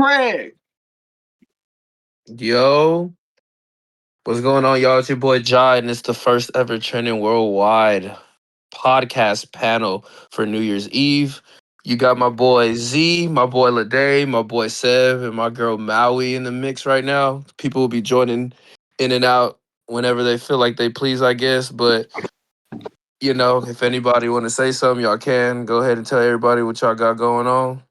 Craig. Yo, what's going on, y'all? It's your boy Jai, and it's the first ever trending worldwide podcast panel for New Year's Eve. You got my boy Z, my boy Lade, my boy Sev, and my girl Maui in the mix right now. People will be joining in and out whenever they feel like they please, I guess. But if anybody want to say something, y'all can go ahead and tell everybody what y'all got going on.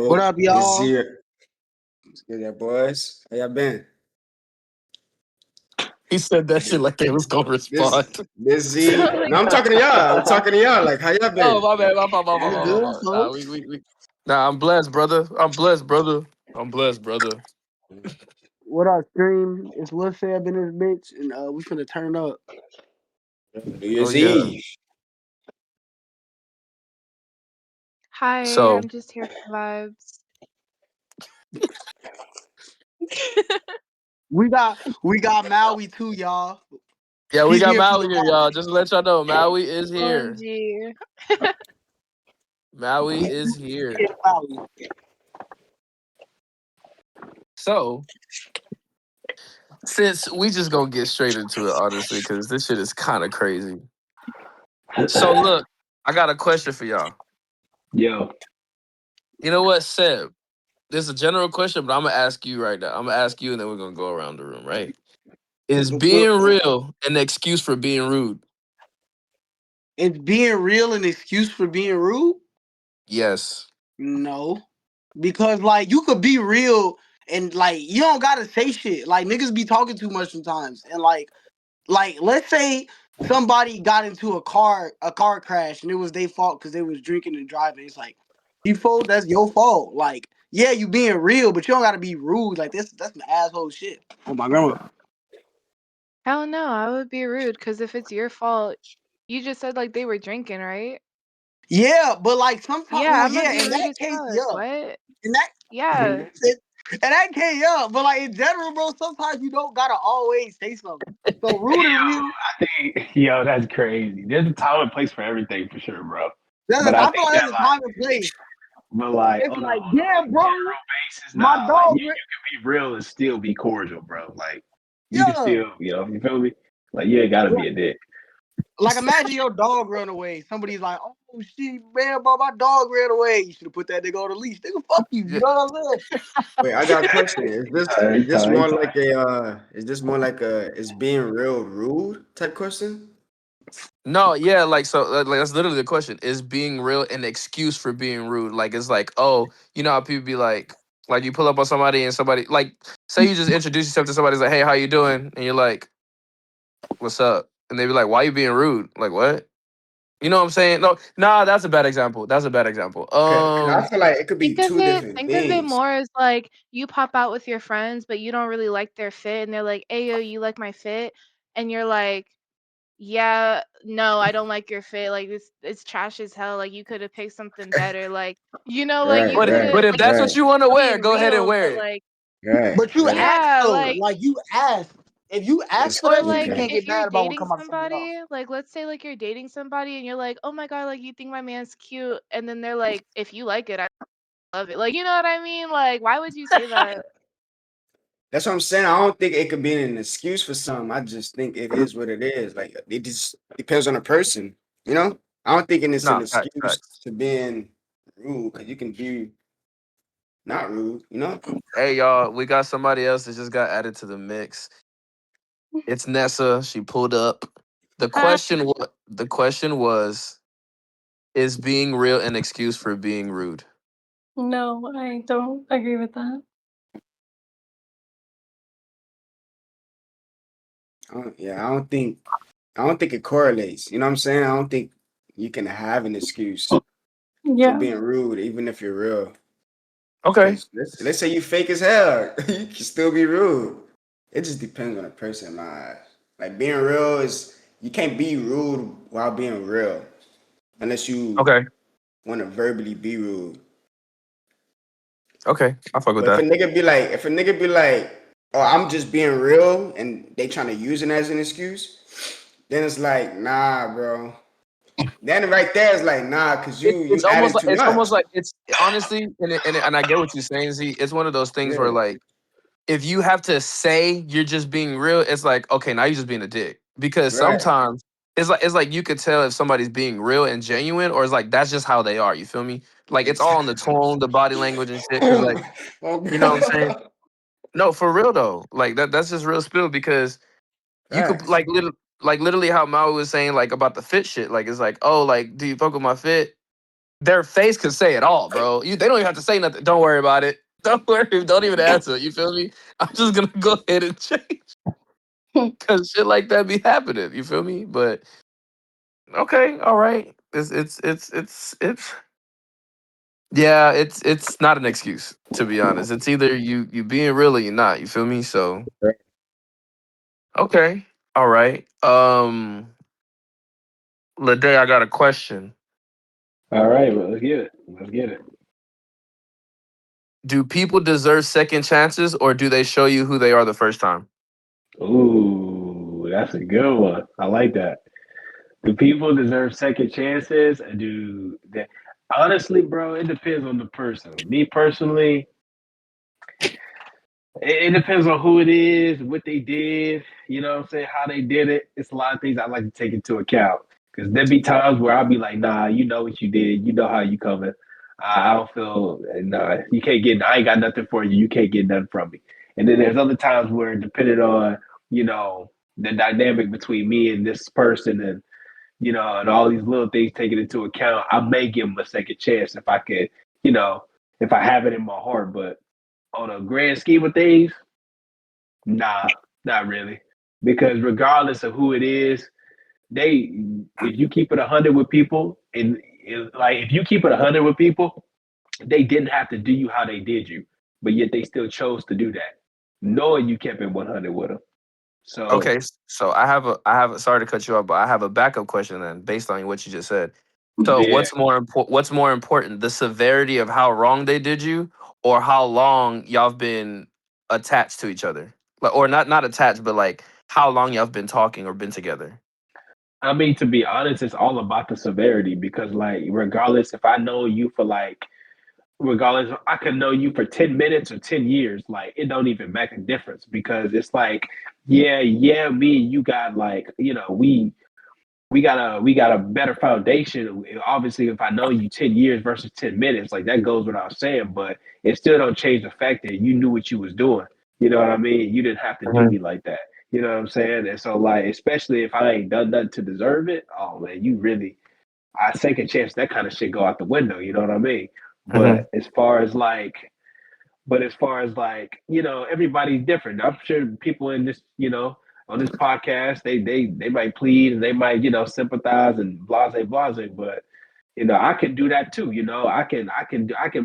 What Yo, up, it's y'all? here. What's good, there, boys? How y'all been? He said that shit like they was gonna This, respond. this Z. No, I'm talking to y'all. I'm talking to y'all. Like, how y'all Oh, been? my bad, my fault, my fault, We my fault, good, my fault. Nah, folks. Nah, I'm blessed, brother. I'm blessed, brother. I'm blessed, brother. What up, stream? It's Lil Seb in this bitch, and we finna turn up. New Oh Year's yeah. Eve. Hi, So I'm just here for vibes. We got Maui too, y'all. yeah, we He's got here for the Maui here, vibes. y'all. Just to let y'all know, Maui is here. OMG. Maui is here. Yeah, Maui. So since we just gonna get straight into it, honestly, because this shit is kind of crazy. So look, I got a question for y'all. Yo, You know what, Seb? This is a general question, but I'm gonna ask you right now. I'm gonna ask you, and then we're gonna go around the room, right? Is Let's do being it. real an excuse for being rude? Is being real an excuse for being rude? Yes. No, because like you could be real and like you don't gotta say shit. Like niggas be talking too much sometimes, and like let's say somebody got into a car crash and it was their fault because they was drinking and driving. It's like default, that's your fault. Like, yeah, you being real, but you don't gotta be rude. Like that's some asshole shit. Oh my grandma. Hell no, I would be rude because if it's your fault, you just said like they were drinking, right? Yeah, but like sometimes, Yeah, well, I'm gonna yeah, be in rude that as case, fuck. yeah, What? in that Yeah. in that case, yeah, but like in general, bro, sometimes you don't gotta always say something. So yo, rude and real. I think, yo, that's crazy. There's a time and place for everything for sure, bro. There's But a, I I feel think like that, there's a time and place. It's on a like, yeah, bro, general basis, my nah, like dog. you can be real and still be cordial, bro. Like you can Yeah, still, you feel me? Like you ain't gotta be a dick. like imagine your dog run away. Somebody's like, "Oh shit, man, bro, my dog ran away." You should have put that nigga on the leash. Nigga, fuck you. You Yeah. know what I'm saying? Wait, I got a question. Is this He is this tired, he more tired. like a is being real rude type question? No, yeah, like so, like that's literally the question. Is being real an excuse for being rude? Like it's like, oh, you know how people be like you pull up on somebody and somebody like say you just introduce yourself to somebody, like, hey, how you doing? And you're like, what's up? And they be like, why you being rude? Like what? You know what I'm saying? No, nah, that's a bad example. That's a bad example. Because I feel like it could be Think of two it different think of it things. more as like you pop out with your friends, but you don't really like their fit, and they're like, "Hey, yo, you like my fit?" And you're like, "Yeah, no, I don't like your fit. Like this, it's trash as hell. Like you could have picked something better. Like like Right, you But could right, have if like that's you're what right, you want to wear, being go ahead and real, wear but it. like right, But you right. asked yeah, though, like like you asked. If you ask It's for or that shit, like you okay. can't get if you're mad about what dating come out of somebody's mouth. somebody, like let's say like you're dating somebody and you're like, "Oh my God, like you think my man's cute," and then they're like, "If you like it, I love it." Like you know what I mean? Like why would you say that? That's what I'm saying. I don't think it could be an excuse for some. I just think it is what it is. Like it just depends on the person, you know? I don't think it's an Nah, facts, excuse facts. to being rude because you can be not rude, you know? Hey y'all, we got somebody else that just got added to the mix. It's Nessa. She pulled up. Hi. The question was, is being real an excuse for being rude? No, I don't agree with that. Yeah, I don't think it correlates. You know what I'm saying? I don't think you can have an excuse for Yeah. being rude, even if you're real. Okay. Because let's say you fake as hell, you can still be rude. It just depends on the person, in my eyes. Like being real is you can't be rude while being real, unless you Okay. want to verbally be rude. Okay. I fuck with But that. if a nigga be like, oh, I'm just being real, and they trying to use it as an excuse, then it's like, nah, bro. Then right there is like, nah, cause you added too It's much. almost like it's honestly, and I get what you're saying. Z, it's one of those things where Yeah, like if you have to say you're just being real, it's like okay, now you're just being a dick because right. sometimes it's like you could tell if somebody's being real and genuine, or it's like that's just how they are. You feel me? Like it's all in the tone, the body language and shit. Because like Oh, you know what I'm saying? bro. No, for real though. Like that's just real spill because you could Facts. like literally how Maui was saying like about the fit shit. Like it's like oh like do you fuck with my fit? Their face could say it all, bro. They don't even have to say nothing. Don't worry about it. Don't worry. Don't even answer. You feel me? I'm just gonna go ahead and change because shit like that be happening. You feel me? But okay, all right. It's yeah. It's not an excuse to be honest. It's either you being real or you're not. You feel me? So okay, all right. Lede, I got a question. All right, well, let's get it. Let's get it. Do people deserve second chances, or do they show you who they are the first time? Ooh, that's a good one. I like that. Do people deserve second chances? Do they? Honestly, bro, it depends on the person. Me personally, it depends on who it is, what they did, you know what I'm saying, how they did it. It's a lot of things I like to take into account. Because there be times where I'll be like, nah, you know what you did. You know how you coming. I don't feel, nah, you can't get, I ain't got nothing for you. You can't get nothing from me. And then there's other times where, depending on, you know, the dynamic between me and this person and, you know, and all these little things taken into account, I may give them a second chance if I could, you know, if I have it in my heart. But on a grand scheme of things, nah, not really. Because regardless of who it is, they if you keep it 100 with people, and like if you keep it 100 with people, they didn't have to do you how they did you, but yet they still chose to do that, knowing you kept it 100 with them. Okay, So so sorry to cut you off, but I have a backup question then based on what you just said. So yeah, what's more important, the severity of how wrong they did you or how long y'all have been attached to each other? Like or not attached, but like how long y'all have been talking or been together? I mean, to be honest, it's all about the severity because, like, regardless if I know you for like regardless, I could know you for 10 minutes or 10 years. Like, it don't even make a difference because it's like, yeah, me and you got like, you know, we got a better foundation. Obviously, if I know you 10 years versus 10 minutes, like that goes without saying, but it still don't change the fact that you knew what you was doing. You know what I mean? You didn't have to do me Mhm, like that. You know what I'm saying? And so like, especially if I ain't done nothing to deserve it, oh man, you really I second chance that kind of shit go out the window, you know what I mean? But mhm, as far as like, you know, everybody's different. I'm sure people in this, you know, on this podcast, they might plead and they might, you know, sympathize and blase, but you know, I can do that too. You know, I can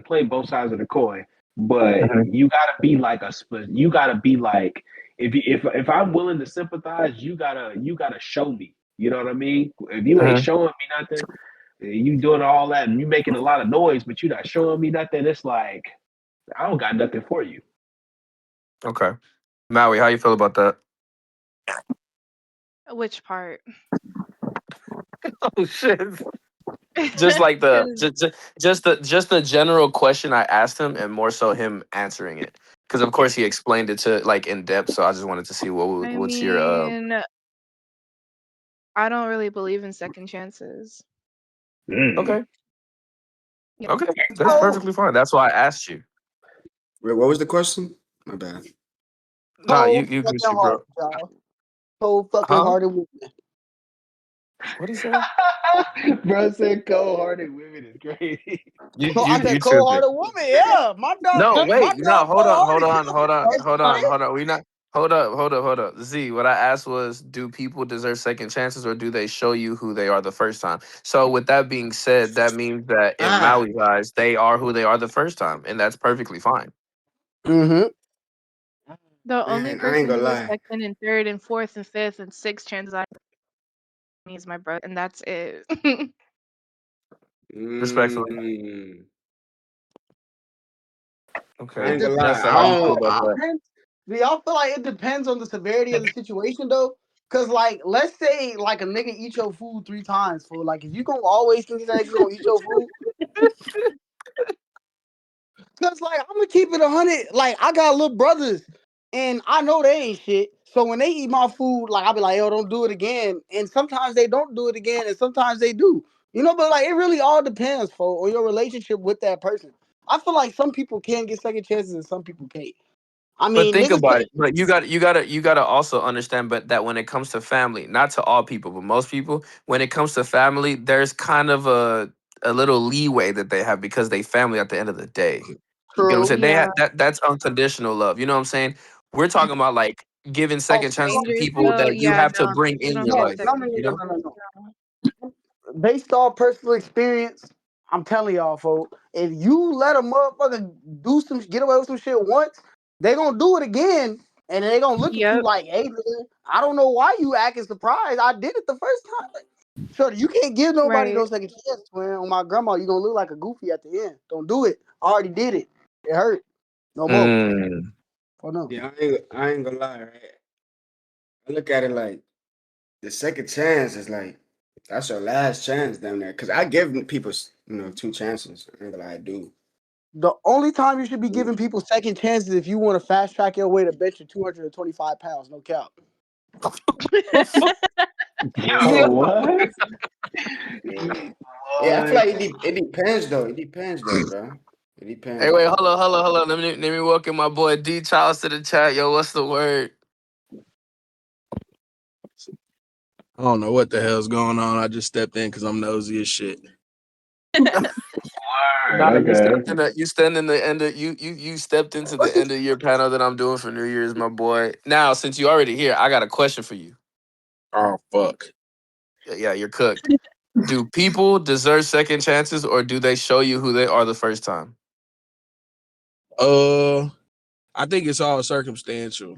play both sides of the coin, but mhm, you gotta be like you gotta be like if I'm willing to sympathize, you gotta show me. You know what I mean? If you ain't mhm. showing me nothing, you doing all that and you making a lot of noise, but you not showing me nothing. It's like I don't got nothing for you. Okay. Maui, how you feel about that? Which part? Oh shit. Just like the 'Cause, just the general question I asked him, and more so him answering it. Because of course he explained it to like in depth. So I just wanted to see I what's your mean, I don't really believe in second chances. Mm. okay, Yeah. okay, that's Oh, perfectly fine. That's why I asked you. Wait, what was the question? My bad. Nah, you cold you good, fucking shit, bro. heart, y'all. Cold fucking Huh? hearted woman. What he say? Bro said cold-hearted women is crazy. I You said cold tripping? hearted woman. Yeah, No, my wait, no, dog hold cold on, hold hearted. on, hold on, That's hold on, crazy. hold on. We not. Hold up. Z, what I asked was, do people deserve second chances, or do they show you who they are the first time? So, with that being said, that means that in Ah, Maui's eyes, they are who they are the first time, and that's perfectly fine. Mm-hmm. The only man, I ain't person gonna who gets lie. second and third and fourth and fifth and sixth chances out of me is my brother, and that's it. Respectfully, Mm, I okay, ain't It gonna lie. Vanessa, how I you feel don't. about that? depends. Do y'all feel like it depends on the severity of the situation though? Cause like, let's say like a nigga eat your food 3 times, fool. Like, if you gonna always think that nigga gonna eat your food, cause like I'm gonna keep it 100. Like I got little brothers, and I know they ain't shit. So when they eat my food, like I'll be like, yo, don't do it again. And sometimes they don't do it again, and sometimes they do. You know, but like it really all depends, fool, on your relationship with that person. I feel like some people can get second chances and some people can't. I But mean, think niggas about can't. it. But you gotta also understand, but that when it comes to family, not to all people, but most people, when it comes to family, there's kind of a little leeway that they have because they family at the end of the day. You get what I'm True. saying? They Yeah. have that's unconditional love. You know what I'm saying? We're talking about like giving Oh, second chances to Strangers people though, that you yeah, have to no. bring You in don't your get no, life. no, second no, You no, know? no, no, no. no. Based off personal experience, I'm telling y'all, folks, if you let a motherfucker get away with some shit once, they gonna do it again, and they gonna look at you Yep. like, hey, man, I don't know why you acting surprised. I did it the first time. Like, sure, you can't give nobody Right. no second chance, man. On my grandma, you gonna look like a goofy at the end. Don't do it. I already did it. It hurt. No more. Mm. Oh no. Yeah, I ain't gonna lie, right? I look at it like the second chance is like that's your last chance down there. Cause I give people, 2 chances. I ain't gonna lie, I do. The only time you should be giving people second chances if you want to fast track your way to bench your 225 pounds. No cap. Yo, what? Yeah, I feel What? like it depends though. It depends though, bro. It Hey, depends wait, though. hold on. Let me welcome my boy D Charles to the chat. Yo, what's the word? I don't know what the hell's going on. I just stepped in because I'm nosy as shit. Word. Nah, you Okay. stepped in the you stand in the end of you stepped into the end of your panel that I'm doing for New Year's, my boy. Now, since you already here, I got a question for you. Oh fuck. Yeah, you're cooked. Do people deserve second chances or do they show you who they are the first time? I think it's all circumstantial.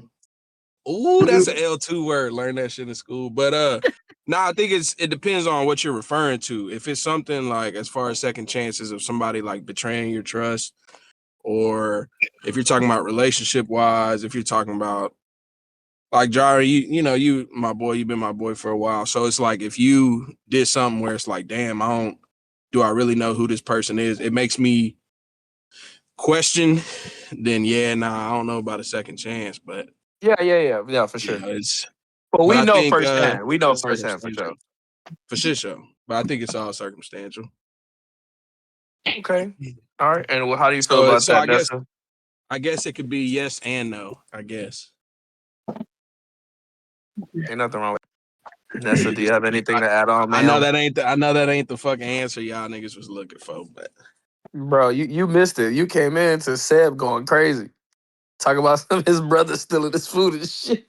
Ooh, that's an L2 word. Learn that shit in school. But I think it depends on what you're referring to. If it's something like as far as second chances of somebody like betraying your trust, or if you're talking about relationship wise, if you're talking about like Gyron, you my boy, you've been my boy for a while. So it's like if you did something where it's like, damn, do I really know who this person is? It makes me question, then yeah, nah, I don't know about a second chance. But Yeah, for yeah, sure. it's But but we I know think firsthand. We it's know all firsthand for circumstantial. sure. For shit show. But I think it's all circumstantial. Okay. All right. And how do you feel So about so that, I guess Nessa? I guess it could be yes and no, I guess. Ain't nothing wrong with it. Nessa, do you have anything to add on, I know ma'am? that ain't the fucking answer y'all niggas was looking for, but Bro, you missed it. You came in to Seb going crazy. Talk about some of his brothers stealing his food and shit.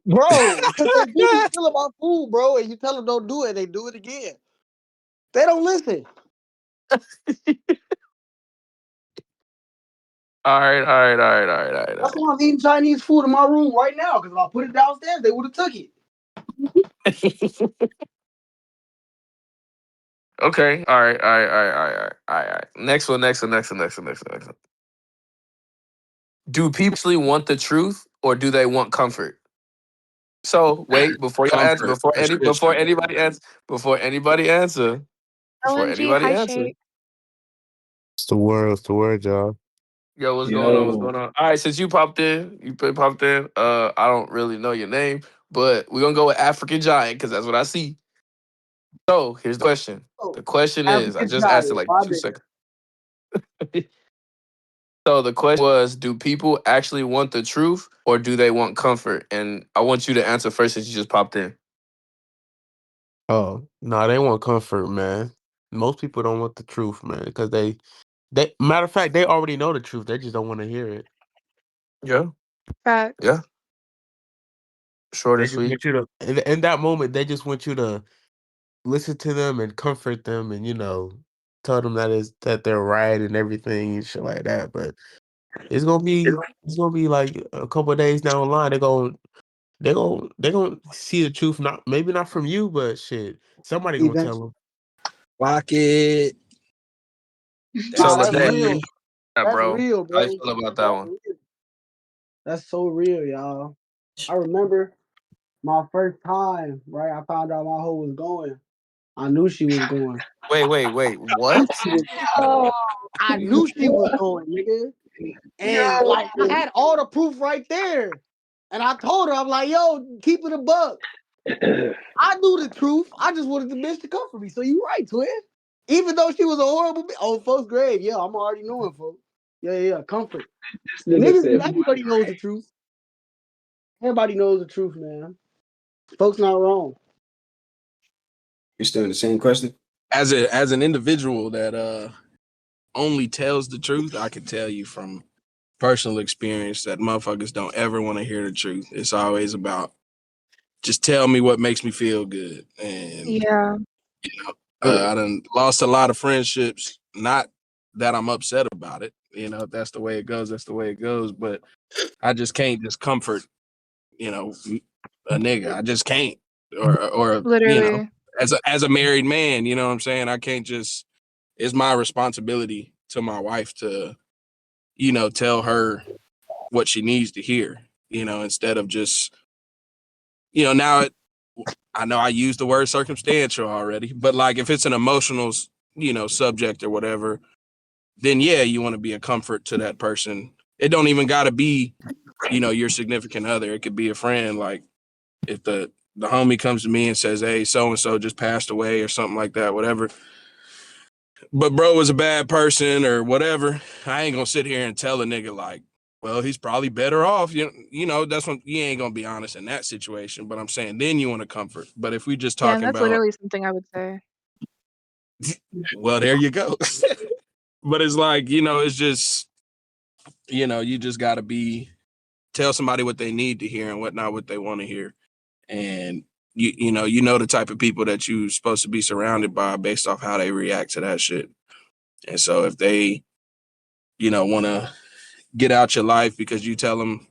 Bro, because they do be still about food, bro, and you tell them don't do it, they do it again. They don't listen. All That's right. why I'm eating Chinese food in my room right now, because if I put it downstairs, they would have took it. Okay. All right. Next one. Do people actually want the truth or do they want comfort? So wait, before y'all answer, comfort. That's shit show. before anybody answer, before LNG, anybody hi answer. Shay. It's the word, y'all. Yo, what's going on? What's Yo. going on? All right, since you popped in, I don't really know your name, but we're gonna go with African Giant because that's what I see. So here's the question. Oh, The question is, I African just asked it giant, like my 2 seconds. So the question was, do people actually want the truth or do they want comfort? And I want you to answer first since you just popped in. Oh, no, they want comfort, man. Most people don't want the truth, man, because they matter of fact, they already know the truth. They just don't want to hear it. Yeah, Facts. yeah. Short They and just sweet. want you to in that moment, they just want you to listen to them and comfort them and tell them that they're right and everything and shit like that. But it's gonna be like a couple of days down the line, they're gonna see the truth, not maybe not from you, but shit, somebody gonna tell eventually. them. Lock it. Nah, So that's Lede, real. Destiny. yeah, That's bro. real, How you bro. feel about that That's one? real. That's so real, y'all. I remember my first time, right? I found out my hoe was going. I knew she was going. Wait. What? She was, Oh, I knew she was going, nigga. And yo. like I had all the proof right there. And I told her, I'm like, yo, keep it a buck. I knew the truth. I just wanted the bitch to come for me. So you right, twin. Even though she was a horrible bitch. Oh, folks' grave. Yeah, I'm already knowing, folks. Yeah. Comfort. This nigga Niggas, said, everybody knows the truth. Everybody knows the truth, man. Folks not wrong. You still in the same question? As an individual that only tells the truth, I can tell you from personal experience that motherfuckers don't ever want to hear the truth. It's always about just tell me what makes me feel good. And Yeah. I done lost a lot of friendships. Not that I'm upset about it. If that's the way it goes, that's the way it goes. But I just can't just comfort, a nigga. I just can't. Or Literally. as a married man, you know what I'm saying? I can't just. It's my responsibility to my wife to, tell her what she needs to hear. Instead of just, now I know I used the word circumstantial already, but like if it's an emotional, subject or whatever, then yeah, you want to be a comfort to that person. It don't even got to be, your significant other. It could be a friend. Like if the homie comes to me and says, "Hey, so and so just passed away" or something like that, whatever. But bro was a bad person or whatever. I ain't gonna sit here and tell a nigga like, well, he's probably better off. That's when you ain't gonna be honest in that situation. But I'm saying then you want to comfort. But if we just Yeah, and talking that's about, literally something I would say. well, there you go. But it's like, it's just, you just gotta tell somebody what they need to hear and whatnot, what they want to hear. And you know the type of people that you're supposed to be surrounded by based off how they react to that shit. And so if they, want to get out your life because you tell them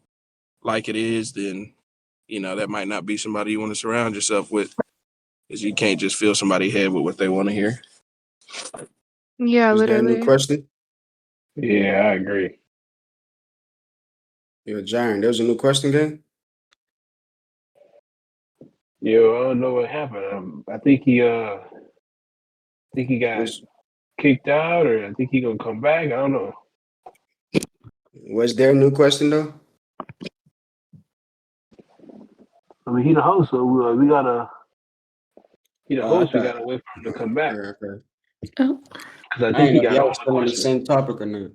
like it is, then that might not be somebody you want to surround yourself with, because you can't just fill somebody's head with what they want to hear. Yeah, Is there a new literally. question? yeah, I agree. Yo, Gyron, there's a new question again? Yo, I don't know what happened. I think he got Was kicked out, or I think he gonna come back. I don't know. was there a new question though? I mean, he the host, so we gotta. He the I host. We thought gotta wait for him to come back okay. Oh, because I I think didn't he know if got y'all all was the still on the questions. same topic or not.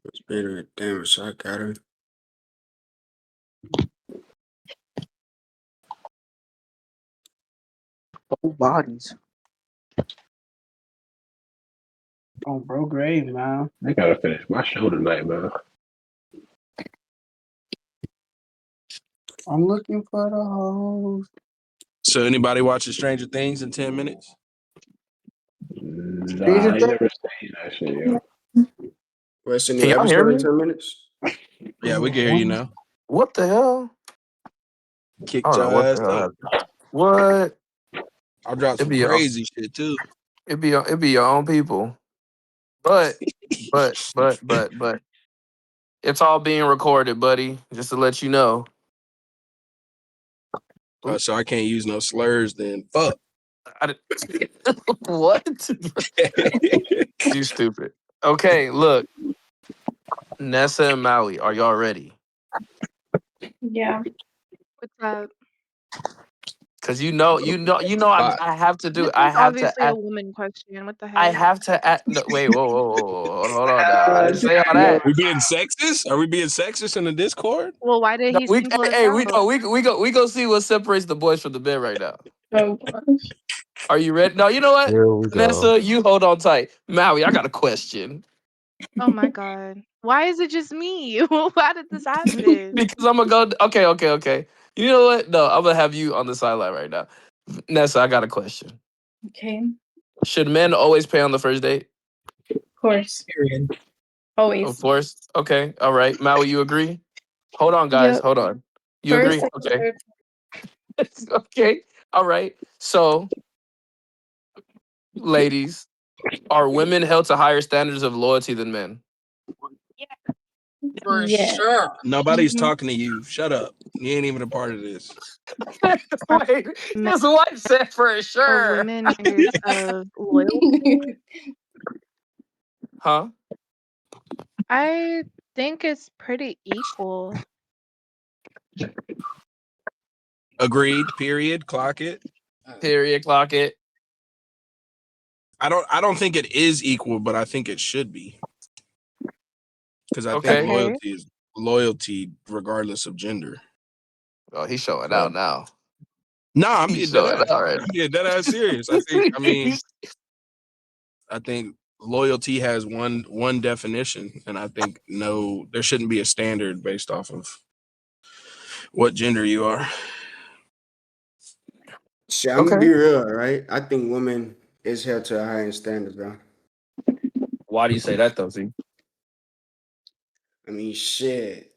It's been a damn so I got her. Both bodies. On bro grave, man. I gotta finish my show tonight, man. I'm looking for the hoes. So anybody watching Stranger Things in 10 minutes? Nah, Stranger I ain't Things. never seen that shit, yo. What's the Can new y'all hear episode in me? 10 minutes? Yeah, we can hear you now. What the hell? I Kicked don't know your what the ass hell up. happened. What? I dropped It some be your crazy shit too. it be your own people. But it's all being recorded, buddy. Just to let you know. So I can't use no slurs then. Fuck. What? You stupid. Okay, look. Nessa and Maui, are y'all ready? yeah. What's up? Because I, Bye. I have to do. This I is have to. obviously a woman question. What the I heck? have to. No, wait, whoa, hold on now. I didn't say all No, that. We being sexist? Are we being sexist in the Discord? Well, why did No, he single us hey, we out? no, we go see what separates the boys from the men right now. Oh gosh. Are you ready? No, you know what, Here we go. Nessa, you hold on tight. Maui, I got a question. Oh my god. Why is it just me? Why did this happen? Because I'm gonna go. Okay. You know what? No, I'm gonna have you on the sideline right now. Nessa, I got a question. Okay. Should men always pay on the first date? Of course. Period. Of Always. course. Okay. All right. Maui, you agree? Hold on, guys. Yep. Hold on. You First, agree? second, Okay. third. Okay. All right. So, ladies, are women held to higher standards of loyalty than men? For Yeah. sure. Nobody's Mhm. talking to you. Shut up. You ain't even a part of this. Wait, his wife said for Of sure. women of loyalty. Huh? I think it's pretty equal. Agreed. Period. Clock it. Period. Clock it. I don't think it is equal, but I think it should be. Because I think Okay. loyalty is loyalty regardless of gender. Oh, he's showing So, out now. nah, I'm He's being dead showing ass. out right I'm being dead ass serious. I think loyalty has one definition, and I think no, there shouldn't be a standard based off of what gender you are. Shit, I'm gonna Okay. be real, right? I think women is held to a higher standard, bro. Why do you say that though, Z? I mean, shit.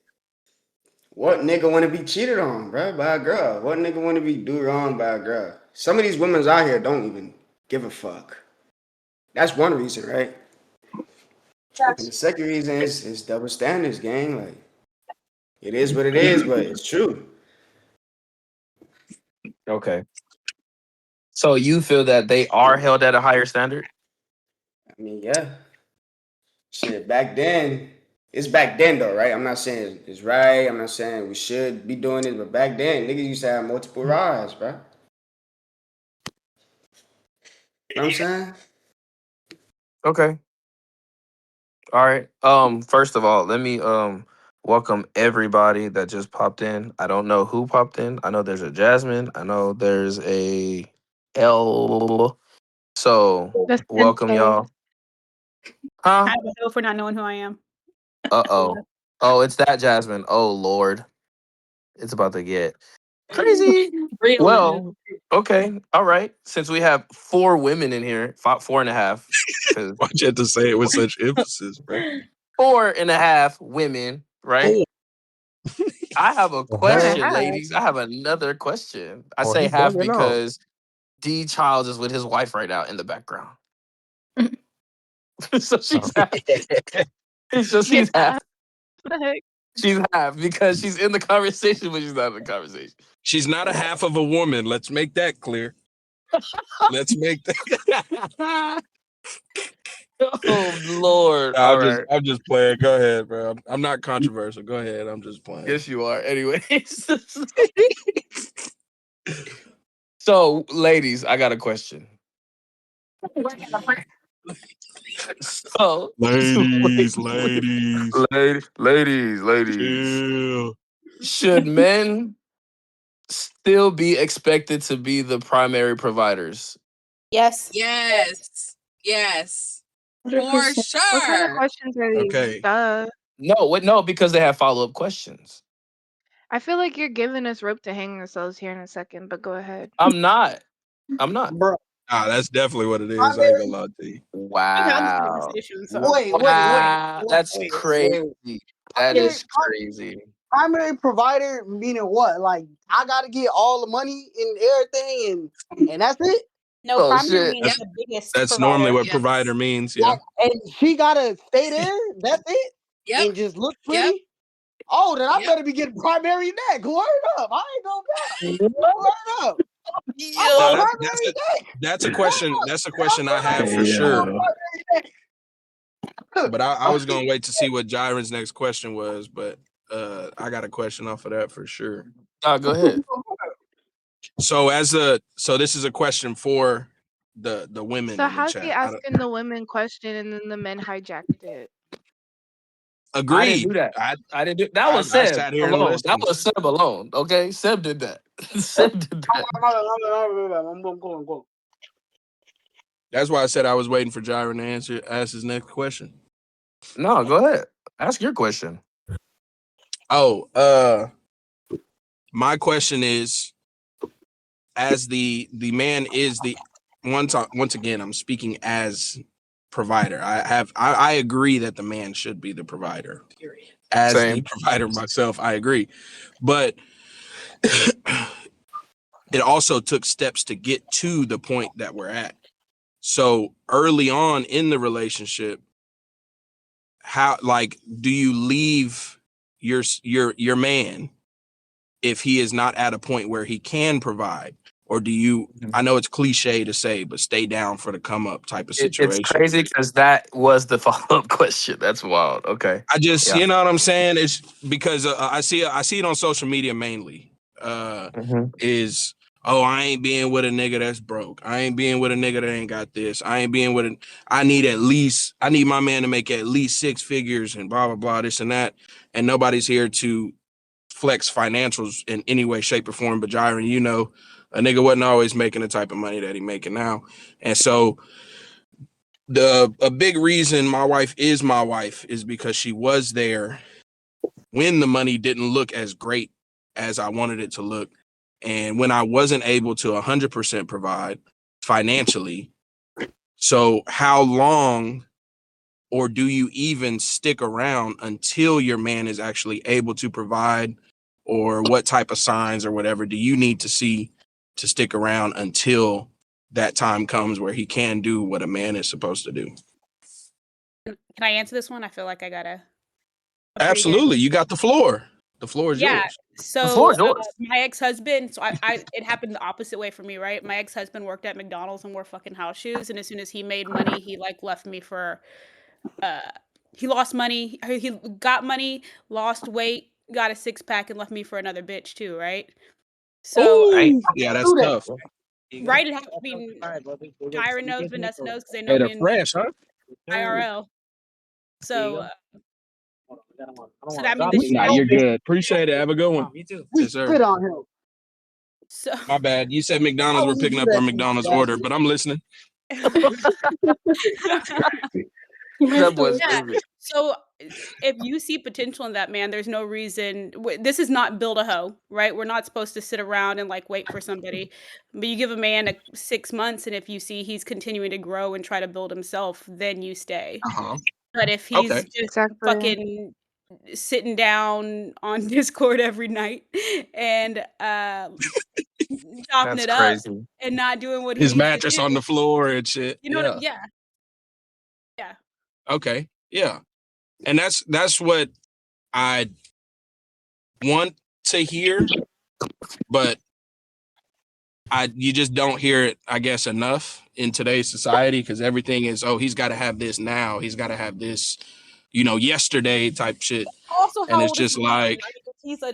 What nigga want to be cheated on, bro, by a girl? What nigga want to be do wrong by a girl? Some of these women out here don't even give a fuck. That's one reason, right? And the second reason is double standards, gang. Like, it is what it is, but it's true. Okay. So you feel that they are held at a higher standard? I mean, yeah. Shit, back then, it's back then though, right? I'm not saying it's right. I'm not saying we should be doing this, but back then, niggas used to have multiple rides, bro. You know what I'm saying? Okay. All right. First of all, let me welcome everybody that just popped in. I don't know who popped in. I know there's a Jasmine. I know there's a L. So The welcome sensei. y'all. Huh? I have a hill for not knowing who I am. Uh-oh. Oh, it's that Jasmine. Oh Lord. It's about to get crazy. Real. Well, okay. All right. Since we have 4 women in here, 4.5, because Why'd you have to say it with such emphasis, bro? 4.5 women, right? Four. I have a The question, hell? ladies. I have another question. I Oh, say he half bugging out. because D Childs is with his wife right now in the background. So she's half. So she's half. She's half because she's in the conversation, but she's not in the conversation. She's not a half of a woman. Let's make that clear. Let's make that. Oh Lord! All right. I'm just playing. Go ahead, bro. I'm not controversial. Go ahead. I'm just playing. Yes, you are. Anyways. So, ladies, I got a question. So, Ladies. ladies. Chill. Should men still be expected to be the primary providers? Yes. Yes. Yes. For 100%. What kind of sure. questions are these? Okay. Duh. No, because they have follow-up questions. I feel like you're giving us rope to hang ourselves here in a second, but go ahead. I'm not. Bro. That's definitely what it is. I ain't Primary. gonna lie to you. I've had this Wow. conversation, so Wait. Wow. That's wait. crazy. That Primary, is crazy. primary provider meaning what? Like I gotta get all the money and everything, and that's it. no, Oh, primary shit. means the biggest That's provider. normally what Yes. provider means. Yeah. Like, and she gotta stay there. That's it. Yep. And just look Yep. pretty. Oh, then I Yep. better be getting primary neck. Word up. I ain't gonna doubt. Word up. I'm No, on Yo. primary neck. that's a question. That's a question I have for Hey, sure. Primary neck. But I was gonna wait to see what Gyron's next question was. But I got a question off of that for sure. Go ahead. So this is a question for the women So in the how's he chat. asking the women question and then the men hijacked it? Agreed. I didn't do that. I didn't do that. Was I Seb sat here and alone. That listened. was Seb alone. Okay, Seb did that. Seb did that. I'm going. That's why I said I was waiting for Gyron to ask his next question. No, go ahead. Ask your question. Oh, my question is, as the man is the once again, I'm speaking as provider. I agree that the man should be the provider. As Same. the provider myself, I agree. But it also took steps to get to the point that we're at. So early on in the relationship, how do you leave your man if he is not at a point where he can provide? Or do you, I know it's cliche to say, but stay down for the come up type of It's situation? crazy because that was the follow-up question. That's wild. Okay. I just, Yeah. you know what I'm saying? It's because I see it on social media mainly. Is, oh, I ain't being with a nigga that's broke. I ain't being with a nigga that ain't got this. I ain't being with I need my man to make at least 6 figures and blah, blah, blah, this and that. And nobody's here to flex financials in any way, shape, or form. But Gyron, you know, a nigga wasn't always making the type of money that he making now. And so a big reason my wife is because she was there when the money didn't look as great as I wanted it to look. And when I wasn't able to 100% provide financially. So how long, or do you even stick around until your man is actually able to provide? Or what type of signs or whatever do you need to see to stick around until that time comes where he can do what a man is supposed to do? Can I answer this one? I feel like I got a Absolutely. You got the floor. The floor is yours. So The floor is yours. my ex-husband, so it happened the opposite way for me, right? My ex-husband worked at McDonald's and wore fucking house shoes, and as soon as he made money, he like left me for he lost money, he got money, lost weight, got a 6-pack, and left me for another bitch too, right? So Ooh, yeah, that's tough. right, I mean, Gyron knows, Vanessa knows, because they know Hey, me they're in fresh, huh? IRL. So so that means the Nah, you're good. Appreciate it. Have a good one. We Yes, sir. spit on him. So My bad. You said McDonald's Why were would you picking do up that our to me, McDonald's bastard? order, but I'm listening. That boy's crazy. So if you see potential in that man, there's no reason. This is not build a hoe, right? We're not supposed to sit around and like wait for somebody. But you give a man 6 months, and if you see he's continuing to grow and try to build himself, then you stay. But if he's Okay. just Exactly. fucking sitting down on Discord every night and chopping That's it up crazy. and not doing what he His needs to mattress do, on the floor and shit. you know Yeah. what? Yeah. Okay. Yeah. And that's what I want to hear, but you just don't hear it, I guess, enough in today's society, because everything is, oh, he's got to have this now. He's got to have this, yesterday type shit. Also, And how it's old is just the man, like, right? If he's a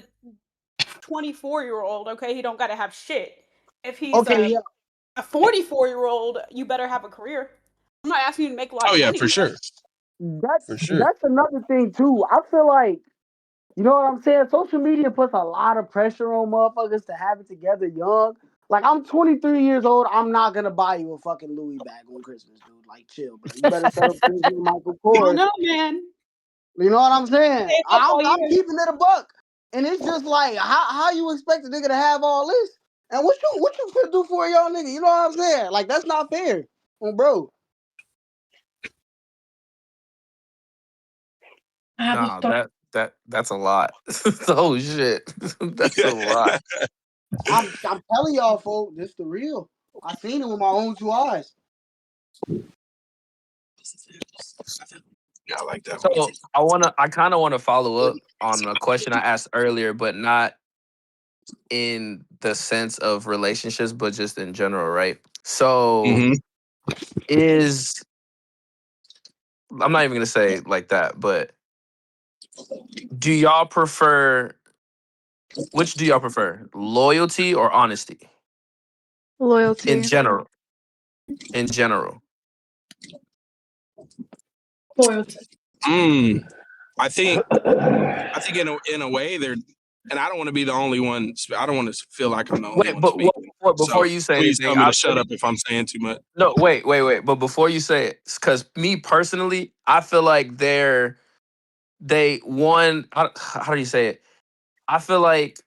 24-year-old, okay, he don't gotta have shit. If he's Okay, yeah. a 44-year-old, you better have a career. I'm not asking you to make a lot oh of yeah, money. for sure. For sure. That's another thing too. I feel like, you know what I'm saying? Social media puts a lot of pressure on motherfuckers to have it together young. Like, I'm 23 years old. I'm not gonna buy you a fucking Louis bag on Christmas, dude. Like, chill, bro. You better set up things with Michael I don't Kors. know, man. You know what I'm saying? Stay up all I'm year. keeping it a buck. And it's just like, how you expect a nigga to have all this? And what you finna do for a young nigga? You know what I'm saying? Like, that's not fair. Bro. That's a lot. Oh shit. That's a lot. I'm telling y'all, folks, this the real. I seen it with my own 2 eyes. Yeah, I like that So one. I kind of want to follow up on a question I asked earlier, but not in the sense of relationships, but just in general, right? So Mhm. I'm not even gonna say it like that, but do y'all prefer? Which do y'all prefer, loyalty or honesty? Loyalty. In general. In general. Loyalty. I think in a way they're, and I don't want to be the only one. I don't want to feel like I'm the only Wait, one but speaking. before So you say please anything, tell me to shut up if I'm saying too much. no, wait. But before you say it, because me personally, I feel like how do you say it? I feel like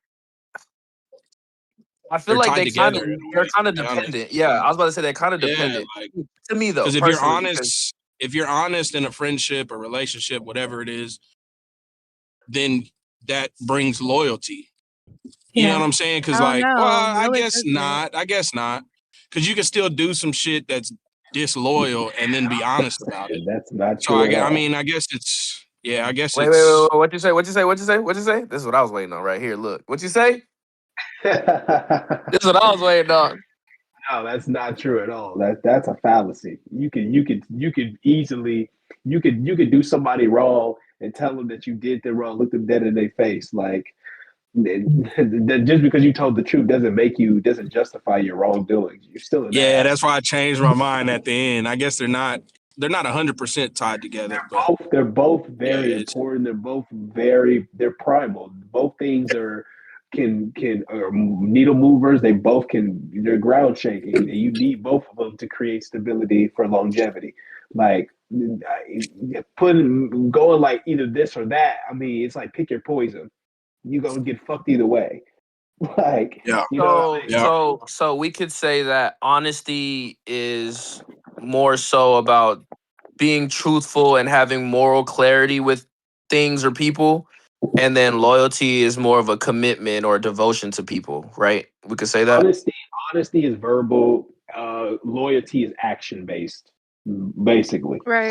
They're tied they kind of together in a they're way, kind to of be honest. dependent. Yeah, I was about to say they're kind of Yeah, dependent. like, To me though, because personally, if you're honest in a friendship, a relationship, whatever it is, then that brings loyalty. You know what I'm saying? Because I don't like, well, know. I Really guess doesn't. not. I guess not. Because you can still do some shit that's disloyal and then be honest about it. And that's not So true at all. I guess it's, Yeah, I guess Wait. it's What you say? What you say? This is what I was waiting on right here. Look, what you say? This is what I was waiting on. No, that's not true at all. That's a fallacy. You could easily you could do somebody wrong and tell them that you did them wrong, look them dead in their face. Like just because you told the truth doesn't justify your wrongdoings. You're still an yeah. ass. That's why I changed my mind at the end. I guess they're not 100% tied together, but They're both yeah, very important. They're primal. Both things are needle movers. They're ground shaking. You need both of them to create stability for longevity. Like going like either this or that. I mean, it's like pick your poison. You're gonna get fucked either way. Like, yeah, you know what I So, mean? yeah, so we could say that honesty is more so about being truthful and having moral clarity with things or people, and then loyalty is more of a commitment or devotion to people, right? We could say that. Honesty is verbal. Loyalty is action based, basically. Right.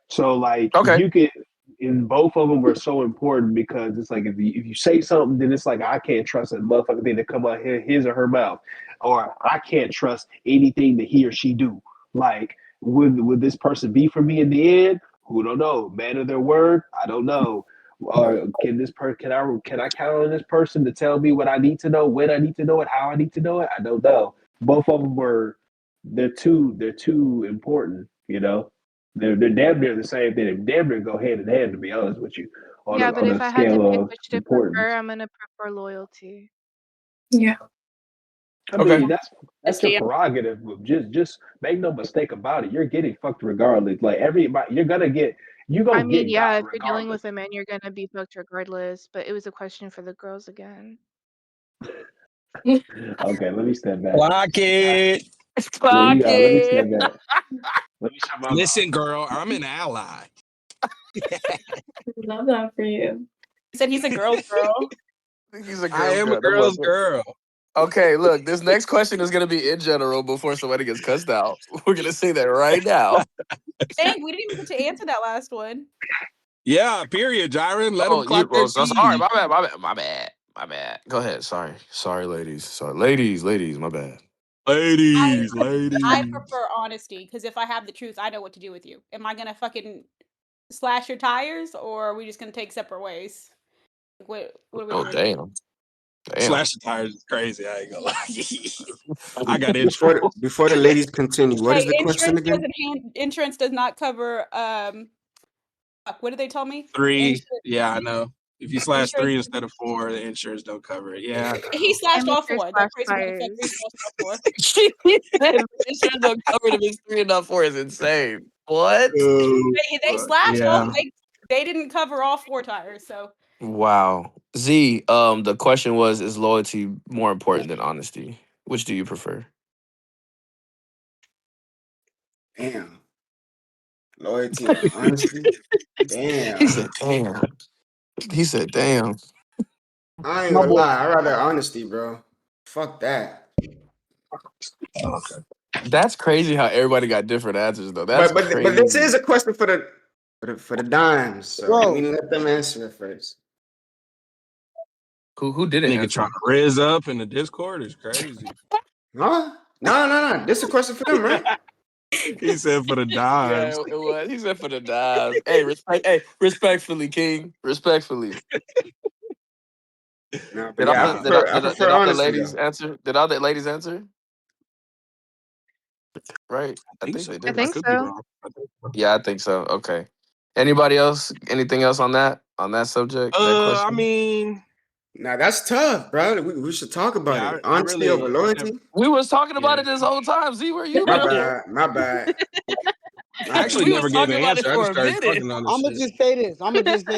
So like Okay. you could, in both of them were so important because it's like if you say something, then it's like I can't trust a motherfucking thing to come out his or her mouth, or I can't trust anything that he or she do. Like, would this person be for me in the end? Who don't know? Man of their word, I don't know. Or can I count on this person to tell me what I need to know, when I need to know it, how I need to know it? I don't know. Both of them they're too important, you know. They're damn near the same thing. They damn near go hand in hand, to be honest with you, on a Yeah, but on if a I had to scale pick of which to prefer, importance. I'm gonna prefer loyalty. Yeah. I Okay. mean, that's your Honesty. prerogative. Just make no mistake about it. You're getting fucked regardless. Like everybody, you're I gonna mean, get got yeah, if you're dealing regardless. with a man, you're gonna be fucked regardless. But it was a question for the girls again. Okay, let me step back. clock it. Clock Let me it. step back. Let me shut my mouth. Listen, girl, I'm an ally. Love that for you. He said he's a girl's girl. He's a I girl's am a girl. That girl's motherfucker. girl. Okay, look, this next question is gonna be in general before somebody gets cussed out. We're gonna say that right now. Dang, we didn't even get to answer that last one. Yeah, period, Gyron. Let them Oh, clock their so sorry, T. my bad. Go ahead. Sorry, ladies. Ladies, my bad. Ladies, I ladies. prefer honesty because if I have the truth, I know what to do with you. Am I gonna fucking slash your tires, or are we just gonna take separate ways? Like, what are we Oh, gonna do? damn. Slash the tires is crazy. I ain't gonna lie. I got Before insurance. before the ladies continue, what is Hey, the question again? insurance does not cover fuck, what did they tell me? 3. Insur- Yeah, I know. If you slash insurance 3 instead of 4, the insurance don't cover it. Yeah, I he know. slashed And all Mr. four. That Slash crazy motherfucker he Tires. slashed all four. She said insurance don't cover it if it's 3 enough for is insane. What? They slashed all Yeah. they didn't cover all four tires, so Wow. Z, the question was, is loyalty more important than honesty? Which do you prefer? Damn. Loyalty or honesty? He Damn. said, damn. He said, damn. I ain't My gonna boy. lie. I rather honesty, bro. Fuck that. That's crazy how everybody got different answers though. That's But this crazy. is a question for the dimes. So let me Bro, let them answer it first. Who didn't Nigga trying answer? to riz up in the Discord is crazy. Huh? No. This is a question for them, right? He said for the Yeah, dimes. it was. He said for the dive. Respectfully, King. Respectfully. No, but Did all yeah, the did, all- I did, all- prefer did all the honesty ladies though. answer? Did all the ladies answer? Right. I I think think so. they I did. I think could be so. wrong. I think so. Yeah, I think so. Okay. Anybody else? Anything else on that subject? That I question? mean, Now that's tough, bro. We should talk about yeah, it. I Honesty over really, I never, loyalty. We was talking about yeah, it this whole time. Z, where you My been? bad. My bad. I My actually We bad. was never gave talking an about it answer. I for just a started minute. talking on this I'ma shit. just say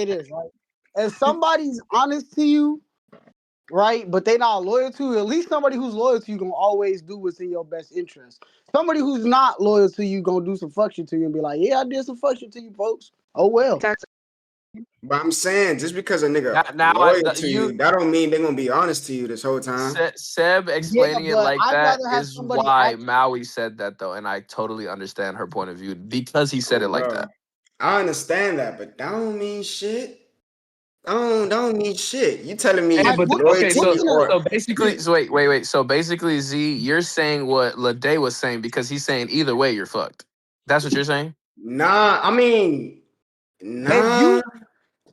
this. Right? If somebody's honest to you, right, but they not loyal to you, at least somebody who's loyal to you gonna always do what's in your best interest. Somebody who's not loyal to you gonna do some fuck shit to you and be like, yeah, I did some fuck shit to you, folks. Oh well. Exactly. But I'm saying just because a nigga Now loyal to you, that don't mean they gonna be honest to you this whole time. Seb Yeah, explaining it but like I'd that rather have is somebody why actually. Maui said that though, and I totally understand her point of view because he said Oh, it like bro. that. I understand that, but that don't mean shit. Don't mean shit. You telling me Hey, Like but what? okay, loyalty What's gonna? so or basically, you? so wait. So basically, Z, you're saying what Lade was saying because he's saying either way you're fucked. That's what you're saying. Nah, I mean, If nah, you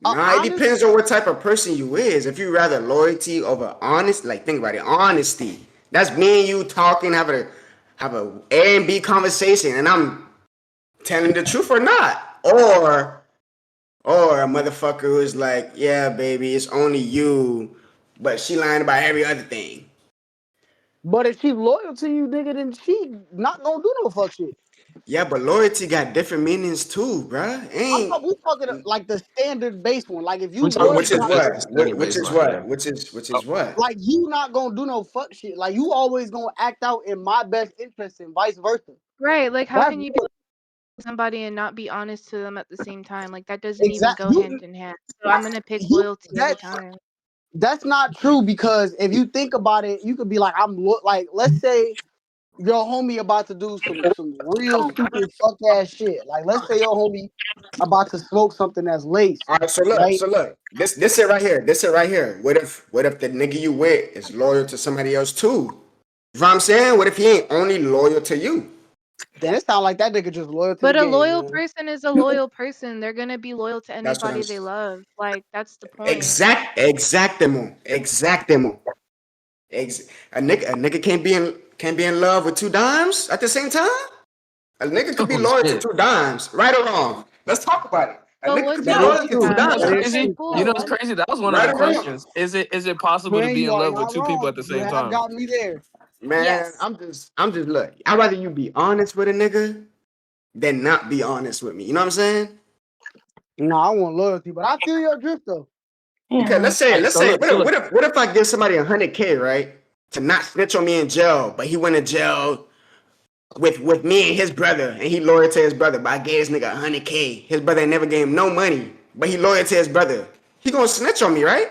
nah. It honest, depends on what type of person you is. If you rather loyalty over honest, like think about it, honesty. That's me and you talking, have a A and B conversation, and I'm telling the truth or not, or a motherfucker who's like, yeah, baby, it's only you, but she lying about every other thing. but if she loyal to you, nigga, then she not gonna do no fuck shit. Yeah, but loyalty got different meanings too, bruh. We talking like the standard base one. Like if you We talking loyal about Which to is like the what? standard Which is baseline, yeah. what? Which is what? like you not gonna do no fuck shit. Like you always gonna act out in my best interest and vice versa. Right. Like how That's can you be loyal. with somebody and not be honest to them at the same time? Like that doesn't even Exactly. go hand in hand. So I'm gonna pick You loyalty every time. that's not true because if you think about it, you could be like, like let's say your homie about to do some real stupid fuck ass shit. Like let's say your homie about to smoke something that's laced, All right, right? so look, this it right here. This it right here. What if the nigga you with is loyal to somebody else too? You know what I'm saying? What if he ain't only loyal to you? Then it sounds like that nigga just loyal to the But a game, loyal man. person is a loyal person. They're gonna be loyal to That's what I'm anybody they love. Like that's the point. exactemo. A nigga can't be in love with two dimes at the same time. A nigga could be Oh loyal to shit! two dimes, right or wrong. Let's talk about it. A But nigga what could be That dimes is loyal do to you two true. You know have? what's That is dimes, crazy? true. You know what's Cool. crazy? That was one of right the or wrong. questions. Is it possible to Twin, be you in are love with not two people wrong. at the You same have time? got me there. Man, Yes. I'm just look. I'd rather you be honest with a nigga than not be honest with me. You know what I'm saying? No, I want loyalty, but I feel your drift though. Because Yeah. let's So say, look, so look. what if I give somebody 100K, right, to not snitch on me in jail, but he went to jail with me and his brother, and he loyal to his brother, but I gave this nigga 100K. His brother ain't never gave him no money, but he loyal to his brother. He gonna snitch on me, right?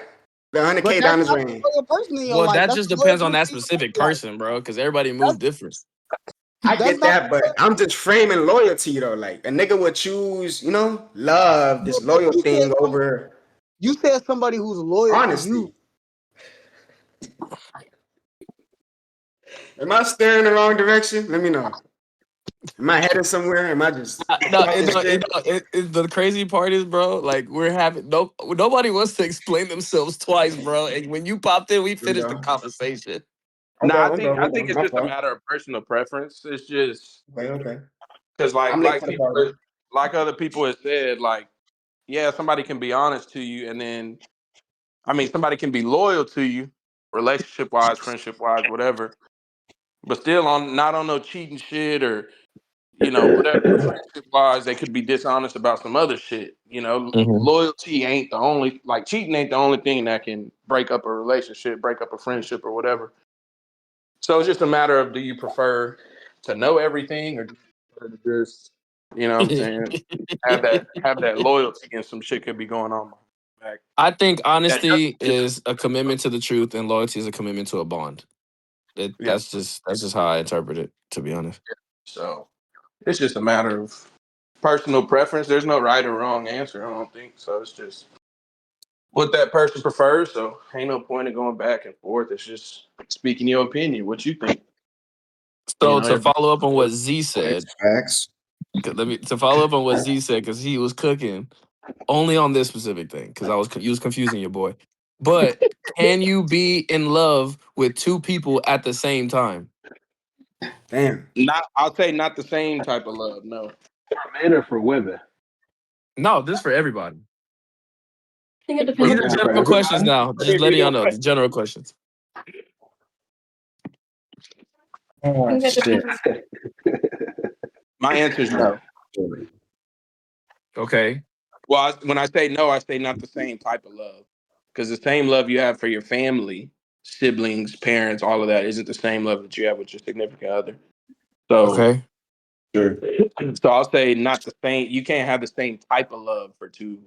The But 100K that's down his not drain. a loyal person in your Well, life. that That's just a loyal depends on person that in specific your life. person, bro. Because everybody That's move different. I that's get not that, but I'm just framing loyalty though. Like a nigga would choose, love, this but loyal thing over you said somebody who's loyal to you. honesty. Am I staring in the wrong direction? Let me know. Am I headed somewhere? Am I just No, talking shit? the crazy part is, bro. Like we're having nobody wants to explain themselves twice, bro. And when you popped in, we Here we finished the go. conversation. No, I I'm think done. I I'm think done. it's My just a fault. matter of personal preference. It's just Okay. because I'm late like to the people party. like other people have said, like, yeah, somebody can be honest to you, and then I mean somebody can be loyal to you, relationship wise, friendship wise, whatever, but still on not on no cheating shit or whatever friendship wise, they could be dishonest about some other shit. Hmm. Loyalty ain't the only like cheating ain't the only thing that can break up a relationship, break up a friendship or whatever. So it's just a matter of do you prefer to know everything or do you prefer to just, what I'm saying, have that loyalty and some shit could be going on back. I think That honesty just is a commitment to the truth, and loyalty is a commitment to a bond. yeah. That's just how I interpret it. To be honest. So it's just a matter of personal preference. There's no right or wrong answer, I don't think. So it's just what that person prefers. So ain't no point in going back and forth. It's just speaking your opinion, what you think. So to Everybody. follow up on what Z said, Facts. to follow up on what Z said, because he was cooking only on this specific thing, because you was confusing your boy. But can you be in love with two people at the same time? Damn. I'll say not the same type of love. No. For men or for women? No, this for everybody. I think it For, These depends are on for general questions everybody? now. Just letting y'all know, the general questions. I Oh think that shit. depends. My answer is no. Okay. Well, when I say no, I say not the same type of love. Because the same love you have for your family, siblings, parents, all of that isn't the same love that you have with your significant other. So, Okay. Sure. so I'll say not the same. You can't have the same type of love for two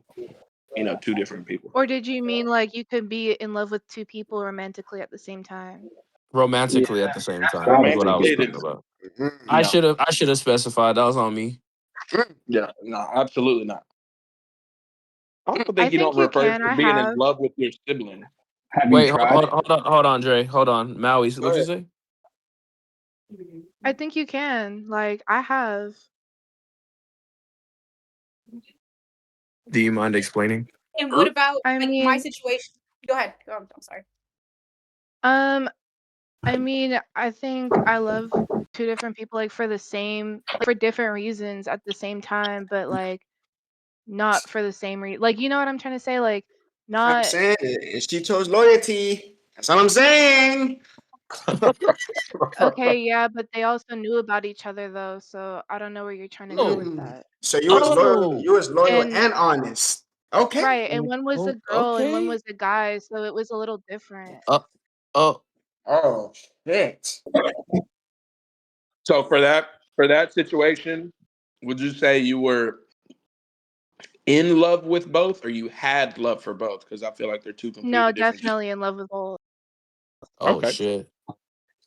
different people. Or did you mean like you could be in love with two people romantically at the same time? Yeah, Romantically at the same that's time what I is was what I thinking. was Romantically, speaking it is. about. Mhm. I No. should have specified. That was on me. Yeah, no, absolutely not. I don't I think you don't think you refer can. to I being in have. love with your sibling. Have you Wait, tried it? hold on, Dre. Hold on. Maui, Go what'd you ahead. say? I think you can. Like I have. Do you mind explaining? And what about I like my mean, situation? Go ahead. Go on. I'm sorry. um, I think I love two different people like for different reasons at the same time, but like not for the same reason. Like you know what I'm trying to say? Like I'm not saying, and she chose loyalty. That's what I'm saying. okay, yeah, but they also knew about each other though, so I don't know where you're trying to go with Mm. that. So you was loyal. Oh, You was loyal And and honest. Okay. right, and one was a girl and one okay. was a guy, so it was a little different. Oh, Oh shit. So for that situation, would you say you were in love with both, or you had love for both? Because I feel like they're two No, completely different. definitely in love with both. oh Okay, shit.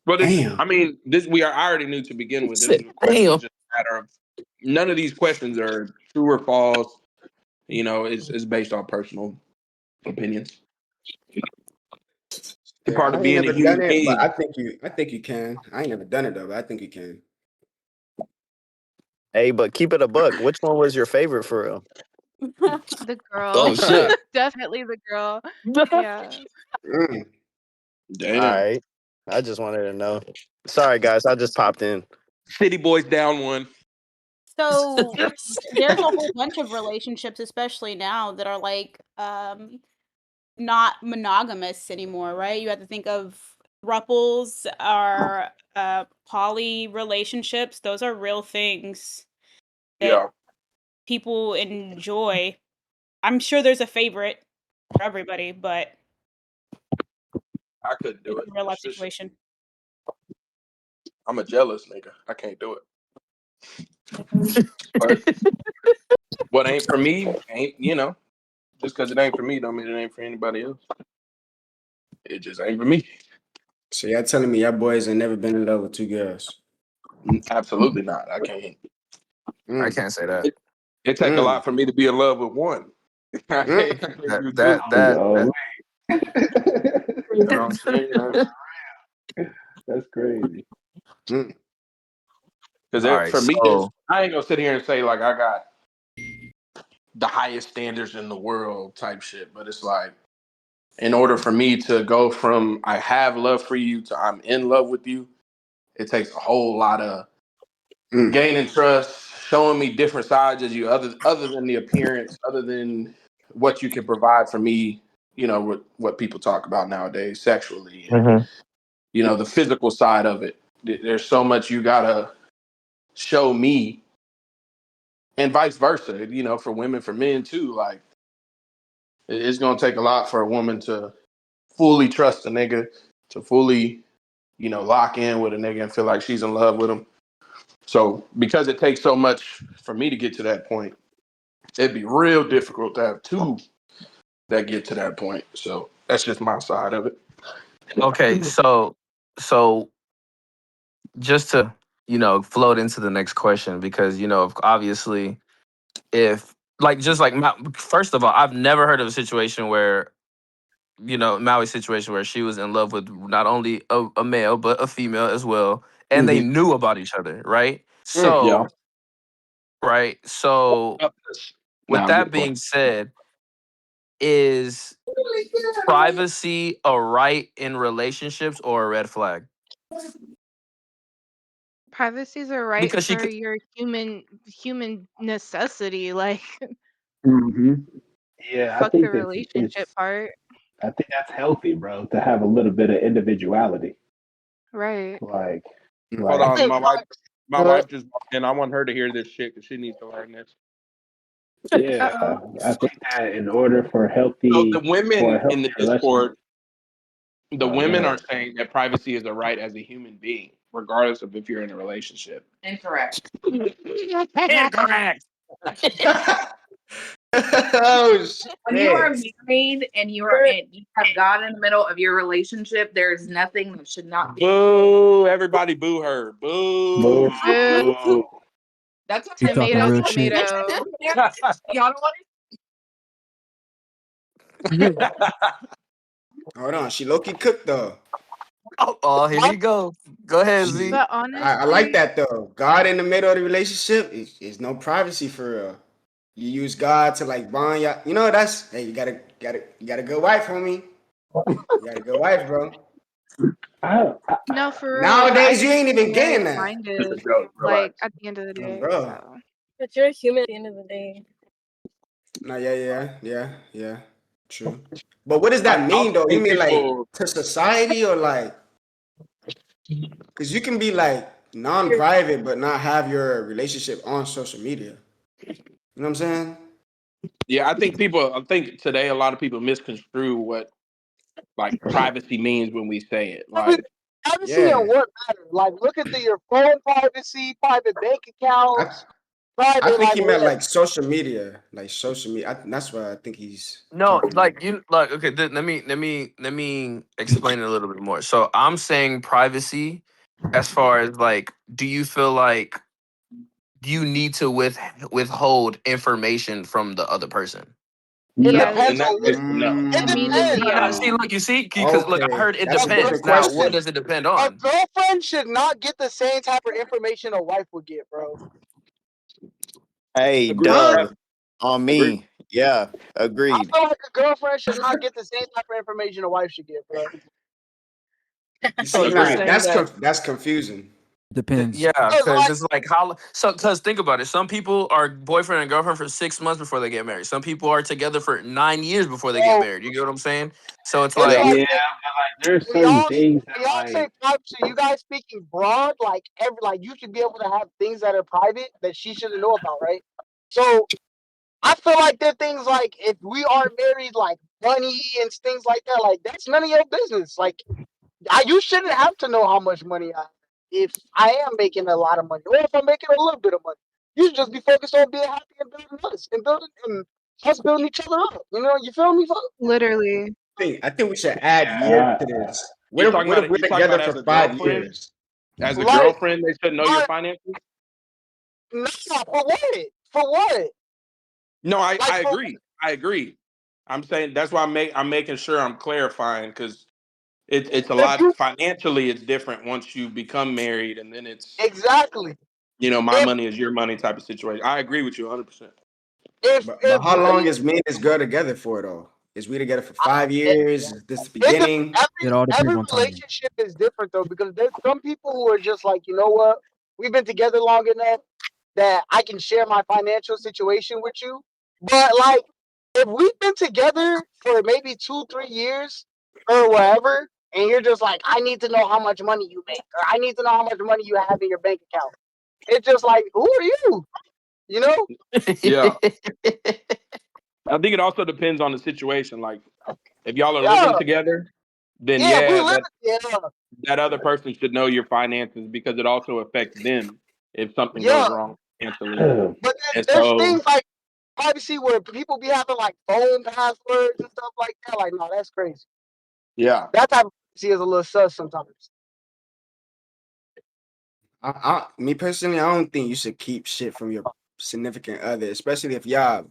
but it's. Damn. I mean, this I already knew to begin with. This question Damn. is just a matter of none of these questions are true or false. You know, it's based on personal opinions. The Yeah, part I of ain't being a never done human it, but being. I think you can. I ain't never done it though, but I think you can. Hey, but keep it a buck. Which one was your favorite for real? The girl. Oh shit. Definitely the girl. Yeah. Mm. All Damn. right. I just wanted to know. Sorry, guys. I just popped in. City boys down one. So there's a whole bunch of relationships, especially now, that are like not monogamous anymore, right? You have to think of thruples are poly relationships. Those are real things that Yeah, people enjoy. I'm sure there's a favorite for everybody, but I couldn't do it's it. a real life It's just situation. I'm a jealous nigga. I can't do it. But what ain't for me ain't just because it ain't for me don't mean it ain't for anybody else. It just ain't for me. So y'all telling me y'all boys ain't never been in love with two girls? Absolutely not. I can't. I Mm. can't say that. It take a Mm. lot for me to be in love with one. I Mm. can't That do two. that that, Yo, that You know what I'm saying? that's crazy. Mm. all Because right. for me, So I ain't gonna sit here and say like I got the highest standards in the world type shit, but it's like in order for me to go from I have love for you to I'm in love with you, it takes a whole lot of Mm. gaining trust, showing me different sides of you, other than the appearance, other than what you can provide for me. You know what people talk about nowadays, sexually, and Mhm. the physical side of it. There's so much you gotta show me, and vice versa. For women, for men too. Like it's gonna take a lot for a woman to fully trust a nigga, to fully, lock in with a nigga and feel like she's in love with him. So because it takes so much for me to get to that point, it'd be real difficult to have two that get to that point. So that's just my side of it. okay, so just to float into the next question because obviously if like just like first of all, I've never heard of a situation where Maui's situation where she was in love with not only a male but a female as well, and they Mm-hmm. knew about each other, right? Yeah. So right, so with Now, that good being point. said, is privacy a right in relationships or a red flag? Privacy's a right Because she for could. your human necessity. Like Mm-hmm. Yeah, I fuck the think relationship part. I think that's healthy, bro, to have a little bit of individuality. Right. Like, Hold like on, my wife just walked in. I want her to hear this shit because she needs to learn this. yeah, Uh-oh. I think that in order for So the a women in healthy the relationship, Discord, the go women are ahead. saying that privacy is a right as a human being, regardless of if you're in a relationship. Incorrect. Incorrect. Oh When you are shit. married and you have God in the middle of your relationship, there is nothing that should not be. Boo! Everybody boo her. Boo! Boo. Boo. That's He talking tomato, real shit. tomato. Y'all don't want Hold on, she low-key cooked though. Oh, here we go. Go ahead, Z. But I like honestly, that though. God in the middle of the relationship is no privacy for real. You use God to like bond y'all. You know that's hey, you got a good wife, homie. You got a good wife, bro. no, for real. But I Nowadays you think ain't it's even getting that. marriage-minded, Relax. like at the end of the day. Bro. So But you're a human at the end of the day. No, yeah. True. But what does I that mean also though? You think mean like people. to society or like because you can be like non-private but not have your relationship on social media. You know what I'm saying? Yeah, I think people. I think today a lot of people misconstrue what like privacy means when we say it. Like, Privacy Yeah. and what matter? Like, look at your phone privacy, private bank I accounts, I private think like he meant whatever. like social media. Like social media. That's what I think he's No, talking about. like you like okay, let me explain it a little bit more. So I'm saying privacy as far as like do you feel like you need to withhold information from the other person? It no. In depends yes, that on what. case, no. It immediately depends. No, yes. see, look, you see, because look, I Okay. heard it That's a depends. different Now, what question. does it depend A on? girlfriend should not get the same type of information a wife would get, bro. Hey, Agree with Huh? that. Dub, on Agree. me. Yeah, I agreed. feel like a girlfriend should not get the same type of information a wife should get, bro. You So see, you're nah, Agree. saying that that's confusing. Depends. yeah, Cause because like, it's like how so because think about it. Some people are boyfriend and girlfriend for 6 months before they get married. Some people are together for 9 years before they get bro, married. You get what I'm saying? So it's it's Yeah. like like Yeah, this. but like there's When certain y'all things that when y'all say like privacy, you guys speaking broad, like you should be able to have things that are private that she shouldn't know about, right? So I feel like there are things like if we are married, like money and things like that, like that's none of your business. Like you shouldn't have to know how much money I have if I am making a lot of money or if I'm making a little bit of money. You should just be focused on being happy and building us and us building each other up. You feel me? Literally. I think we should add years yeah, to this. You What if talking what about if it? we're You talking about together as for a 5 years? girlfriend? As a Like, girlfriend, they should know your but finances. nah, for what? For what? No, Like, I agree. I agree. I'm saying that's why I'm making sure I'm clarifying because it's a if lot you financially. It's different once you become married, and then it's exactly my if money is your money type of situation. I agree with you 100%. if But if how long we is me and this girl together for though? Is we together for I- 5 years? Is this the it dep- beginning? It all depends every on timing. relationship is different though because there's some people who are just like, you know what, we've been together long enough that I can share my financial situation with you. But like, if we've been together for maybe 2-3 years or whatever, and you're just like, I need to know how much money you make, or I need to know how much money you have in your bank account. It's just like, who are you? You know? Yeah, I think it also depends on the situation. Like if y'all are living Yeah, together, then yeah. If we yeah, live, yeah, that other person should know your finances because it also affects them if something goes yeah. wrong financially. But then And there's so things like privacy where people be having like phone passwords and stuff like that. Like, no, that's crazy. yeah, That type of privacy is a little sus sometimes. Me personally, I don't think you should keep shit from your significant other, especially if y'all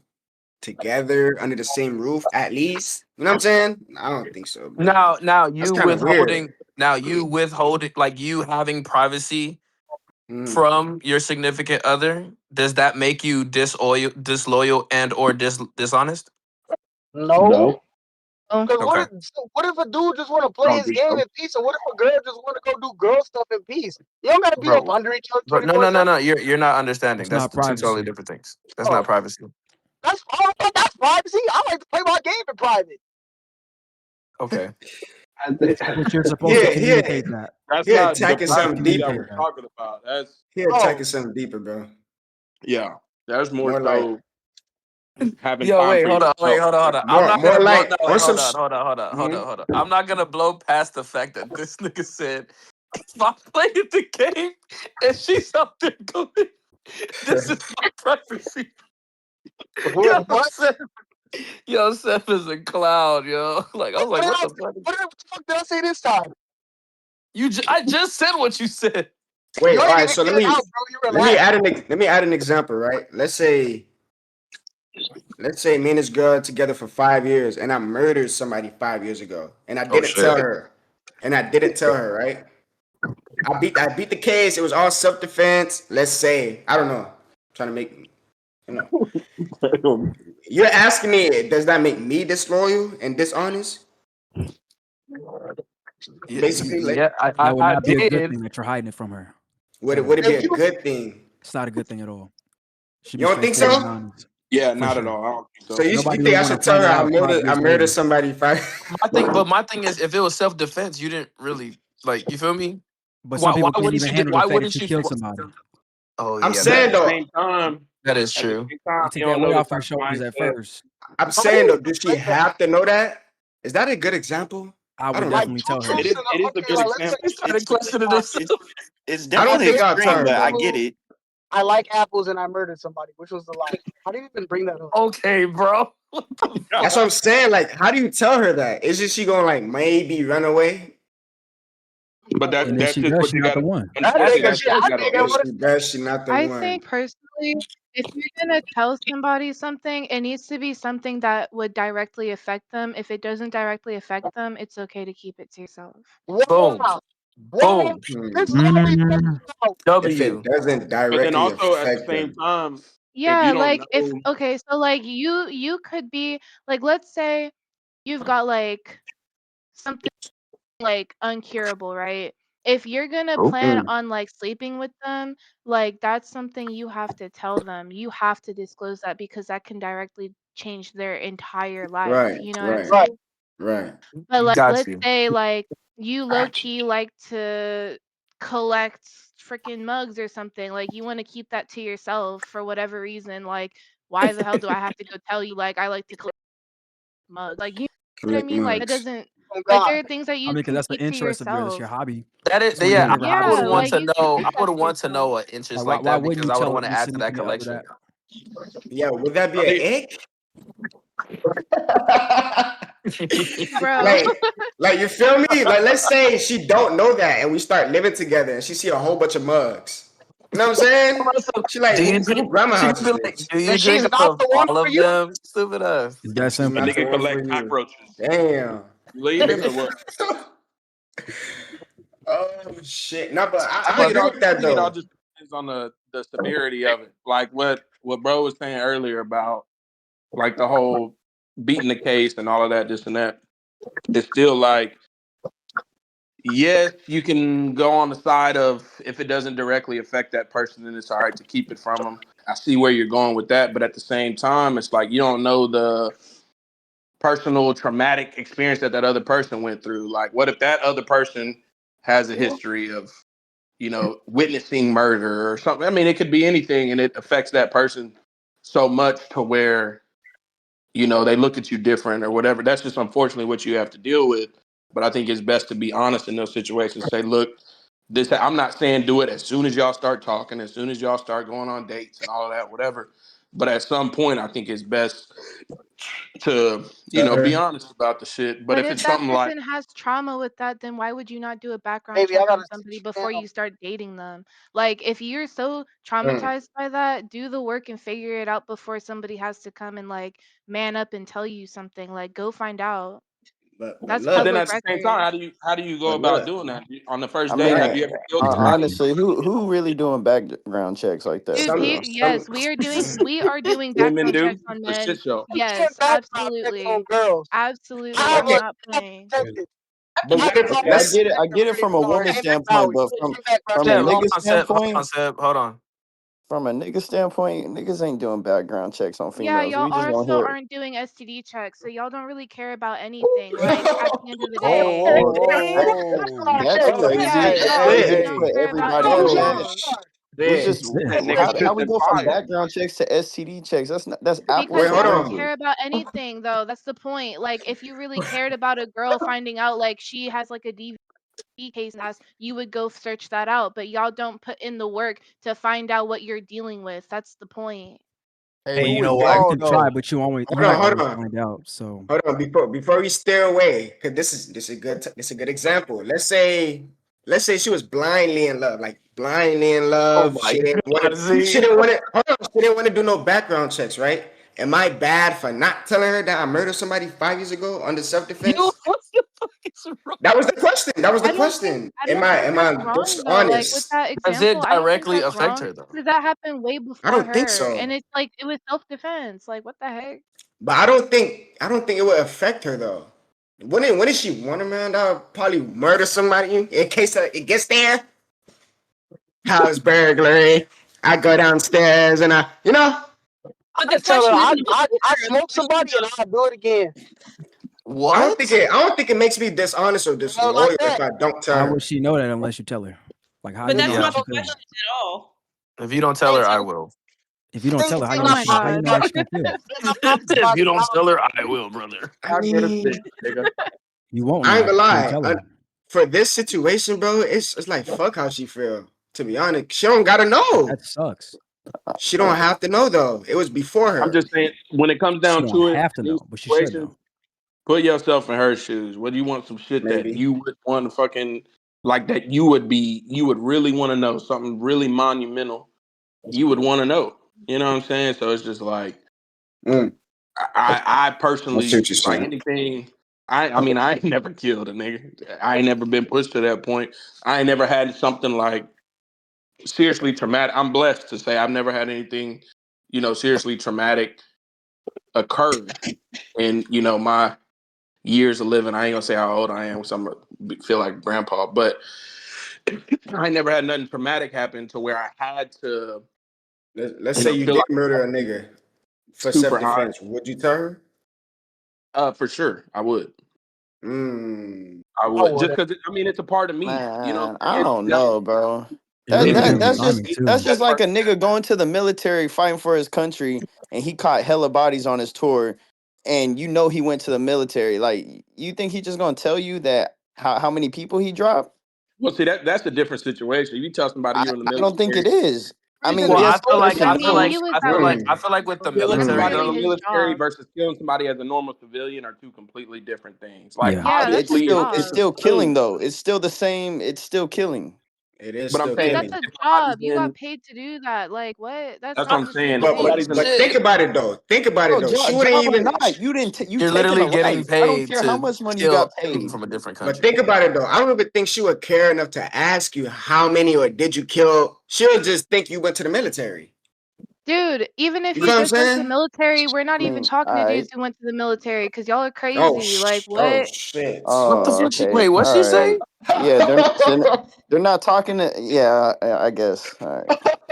together under the same roof at least. You know what I'm saying? I don't think so, bro. now That's kind of weird. you withholding like you having privacy Mm. from your significant other, does that make you disloyal and or dishonest? No, no. Oh, because Okay. what if a dude just want to I play don't his think game so. in peace, and what if a girl just want to go do girl stuff in peace? You don't got to be up Bro. under each other But twenty no, four no, no, seven. no. You're not understanding. That's That's not the two totally privacy. different things. That's not Oh, privacy. that's privacy. I like to play my game in private. Okay. I think, But you're supposed to Here, communicate here, that. That's here, not the attacking You're supposed to something privacy that communicate we're deeper. that. talking about. That's Here, Oh, attacking something deeper, bro. yeah. There's more More like, so having Yo, time wait, for hold on, wait, yourself. hold on. I'm more, not more gonna blow. like No, wait, on some. Mm-hmm. hold on. I'm not gonna blow past the fact that this nigga said, if I'm playing the game and she's out there going, this is my privacy. Yo, what? Seth, yo, Seth is a clown, yo. Like I was like, what the fuck? What the fuck did I say this time? I just said what you said. Wait, You all ain't right. even So get it out, bro. You let me relax. let me add an example, right? Let's say me and this girl together for 5 years, and I murdered somebody 5 years ago, and I Oh didn't tell shit. her, right? I beat the case. It was all self defense. Let's say I don't know. I'm trying to make You're asking me, does that make me disloyal and dishonest? Basically, like, Yeah, That would I not be a good did. thing that you're hiding it from her. would it be a good thing? It's not a good thing at all. Should You be don't think straightforward and so? honest. Yeah, For not at sure. all. I don't think So so. you Nobody think would I want to should tell find her it out 5 I years murdered later. somebody But my thing is, if it was self defense, you didn't really like. You feel me? But some people can't Wouldn't even you? handle the Why fact that wouldn't you you? killed somebody. Oh I'm yeah, But at saying the that though, same time, that is true. You you take that don't know weight the off her type of shoulders at mindset. first. I'm saying though, does she have to know that? Is that a good example? I I would don't know. definitely tell her. It is a Okay, good like let's example. say He started questioning It's himself. it's I don't definitely think I'll tell extreme, her, but I bro. get it. I like apples and I murdered somebody, which was the lie. How do you even bring that up? Okay, bro. What the That's what I'm saying. Like, how do you tell her that? Is she gonna like maybe run away? But And if that's she just does, what she's you not got the to one. That understand. nigga, That's shit, what I you got to think If hold. she does, she not the I one. think personally, if you're gonna tell somebody something, it needs to be something that would directly affect them. If it doesn't directly affect them, it's okay to keep it to yourself. boom, wow. Whoa, boom. this is Hmm. what we Mm, If it W. doesn't But then directly also at the affect same them, time, if you Yeah, don't like if know, okay, so like you could be like, let's say you've got like something like uncurable, right? If you're gonna plan mm, on like sleeping with them, like that's something you have to tell them. You have to disclose that because that can directly change their entire life. right, You know what I'm right, right. saying? right. But like Got let's you. say like you low key like to collect freaking mugs or something. Like you want to keep that to yourself for whatever reason. Like why the hell do I have to go tell you like I like to collect mugs? Like you know what I Collect mean? Like that mugs. doesn't Oh like God. there are things that I you mean, because can that's the keep to interest of yours. That's your yourself. hobby. That is, That's one of your yeah. favorite I hobbies. would Yeah, want like to you can know. I keep would that to want to know yourself. an interest Like, like why that wouldn't because you I would tell want your to add to that significant other collection. that? Yeah, would that be I an mean, ick? Bro. like, like you feel me? Like, let's say she don't know that, and we start living together, and she see a whole bunch of mugs. You know what I'm saying? She like, Do you who drink? grandma She house gonna be is like, this? do you And she's drink not out of the one all for of you. them? Stupid ass. It's that She's a simple. not the nigga one for collect you. cockroaches. Damn. You leaving or what? Oh shit! No, but I I think it agree all. with I that think it all though. just depends on the severity of it. Like what bro was saying earlier about like the whole beating the case and all of that, this and that. It's still like, yes, you can go on the side of if it doesn't directly affect that person, then it's all right to keep it from them. I see where you're going with that, but at the same time, it's like you don't know the personal traumatic experience that other person went through. Like, what if that other person has a history of, witnessing murder or something? I mean, it could be anything, and it affects that person so much to where they look at you different or whatever. That's just unfortunately what you have to deal with. But I think it's best to be honest in those situations. Say, look, this. I'm not saying do it as soon as y'all start talking, as soon as y'all start going on dates and all of that, whatever. But at some point, I think it's best to be honest about the shit. But But if if it's that something like, person has trauma with that, then why would you not do a background Baby, I check on gotta somebody sit you before down. you start dating them? Like, if you're so Mm. traumatized by that, do the work and figure it out before somebody has to come and like man up and tell you something. Like, go find out. But That's but look, then public at the same time, record. how do you go but about look. doing that on the first I date? mean, Have Right. you ever killed somebody? honestly, who really doing background checks like that Dude, for Some real? some. yes, we are doing Women background do. checks on It's a men. shit show. I'm doing Yes, background checks on absolutely. girls. Absolutely. How I'm Okay, much not have playing. you tested? but what if Okay, let's I get it from a woman's And Mac standpoint, Bowie. but And background from a check Seb, on hold nigga on, Seb. Hold on, standpoint, Seb. Hold on. niggas ain't doing background checks on Yeah, females. y'all We just gonna also hit. aren't doing STD checks, so y'all don't really care about anything. Like at the end of the Whoa, day, whoa, who whoa, whoa. That's oh crazy. yeah, shit, y'all We really just don't shit, put care about everybody on anything oh game. else. We shit. just What's this? That nigga how we tripping go from fire. background checks to STD checks? That's apples Wait, Because to hold y'all don't on. oranges. care about anything though. That's the point. Like if you really cared about a girl finding out like she has like a DV case in the past, you would go search that out. But y'all don't put in the work to find out what you're dealing with. That's the point. Hey, Hey, who you was know what? You y'all can try, though? but you Hold on, might hold always on. find out. So Hold on, before we steer away, because this is a good example. let's say she was blindly in love, like blindly in love. Oh my She didn't want God, to. Z. She didn't want to. Hold on. She didn't want to do no background checks, right? Am I bad for not telling her that I murdered somebody 5 years ago under self-defense? What the fuck is wrong? That was the question. That was the I don't think question. I Am don't I think am that's I wrong though. Like with dishonest? that Does it example, I don't think directly that's affect wrong her though? because that happened way I before don't think her, so. and it's like it was self defense. Like what the heck? But I don't think it would affect her though. When she want a man, I'll probably murder somebody in case it gets there. House burglary. I go downstairs and But I the tell her question I isn't I, I whether smoke somebody and I'll do it again. I don't think What? it makes me dishonest or Oh, like disloyal if that. I don't tell How her. would she know that unless you tell her? Like, how But do you that's know how not she the feels? question at all. If you don't tell her, I will. If you don't tell her, how you Oh know my she how you god. know how she gonna feel? If you don't tell her, I will, brother. I mean, You won't I know ain't gonna until you lie. tell her. For this situation, bro, it's like fuck how she feel. To be honest, she don't gotta know. That sucks. She don't have to know though. It was before her. I'm just saying, when it comes She down don't to it, have to these know, but she should situations, know. put yourself in her shoes. Whether you want some shit that Maybe. you would want to fucking like that you would really want to know something really monumental. You would want to know. You know what I'm saying? So it's just like Mm, I I see personally what you're like saying. anything. I mean I ain't never killed a nigga. I ain't never been pushed to that point. I ain't never had something like seriously traumatic. I'm blessed to say I've never had anything, seriously traumatic occur in, my years of living. I ain't gonna say how old I am because I'm gonna feel like grandpa, but I never had nothing traumatic happen to where I had to, Let's say you feel did like murder a nigga for self super high. defense. Would you tell her? For sure, I would. Mm. I I would just wouldn't. because it's a part of me. You know what Man, I'm I saying? don't know, bro. It really That depends on the that's just timing that's too. just like a nigga going to the military fighting for his country and he caught hella bodies on his tour and you know he went to the military. Like you think he just gonna tell you that how many people he dropped? Well, see that's a different situation. If you tell somebody you're in the I don't think it military, is. I mean, Because Well, yes, because I listen, mean he was at war. Mm. I feel like with the killing That's somebody military Mm. in though. literally the his military job. versus killing somebody as a normal civilian are two completely different things. Like Yeah. Yeah, that's his obviously, it's job. still killing though. It's still the same. It's still killing. It is but I'm still Dude, saying that's killing. his if somebody's job. You got in, paid to do that. Like what? That's that's what not I'm the saying. same If But thing. but somebody's in, but Shit, think about it though. Think about it bro, though. She wouldn't job or even. not, you You're taking a literally getting life. I don't paid care how to much money you kill got people paid. from a different But country. think about it though. I don't even think she would care enough to ask you how many or did you kill. She'll just think you went to the military. Dude, even if You you know what I'm just went to the saying? military, we're not I even mean, talking all to right. dudes who went to the military because y'all are Oh crazy. Like oh what? shit. What the Oh, fuck? okay. Wait, what All she right. say? Yeah, they're not talking to. Yeah, I guess. All right.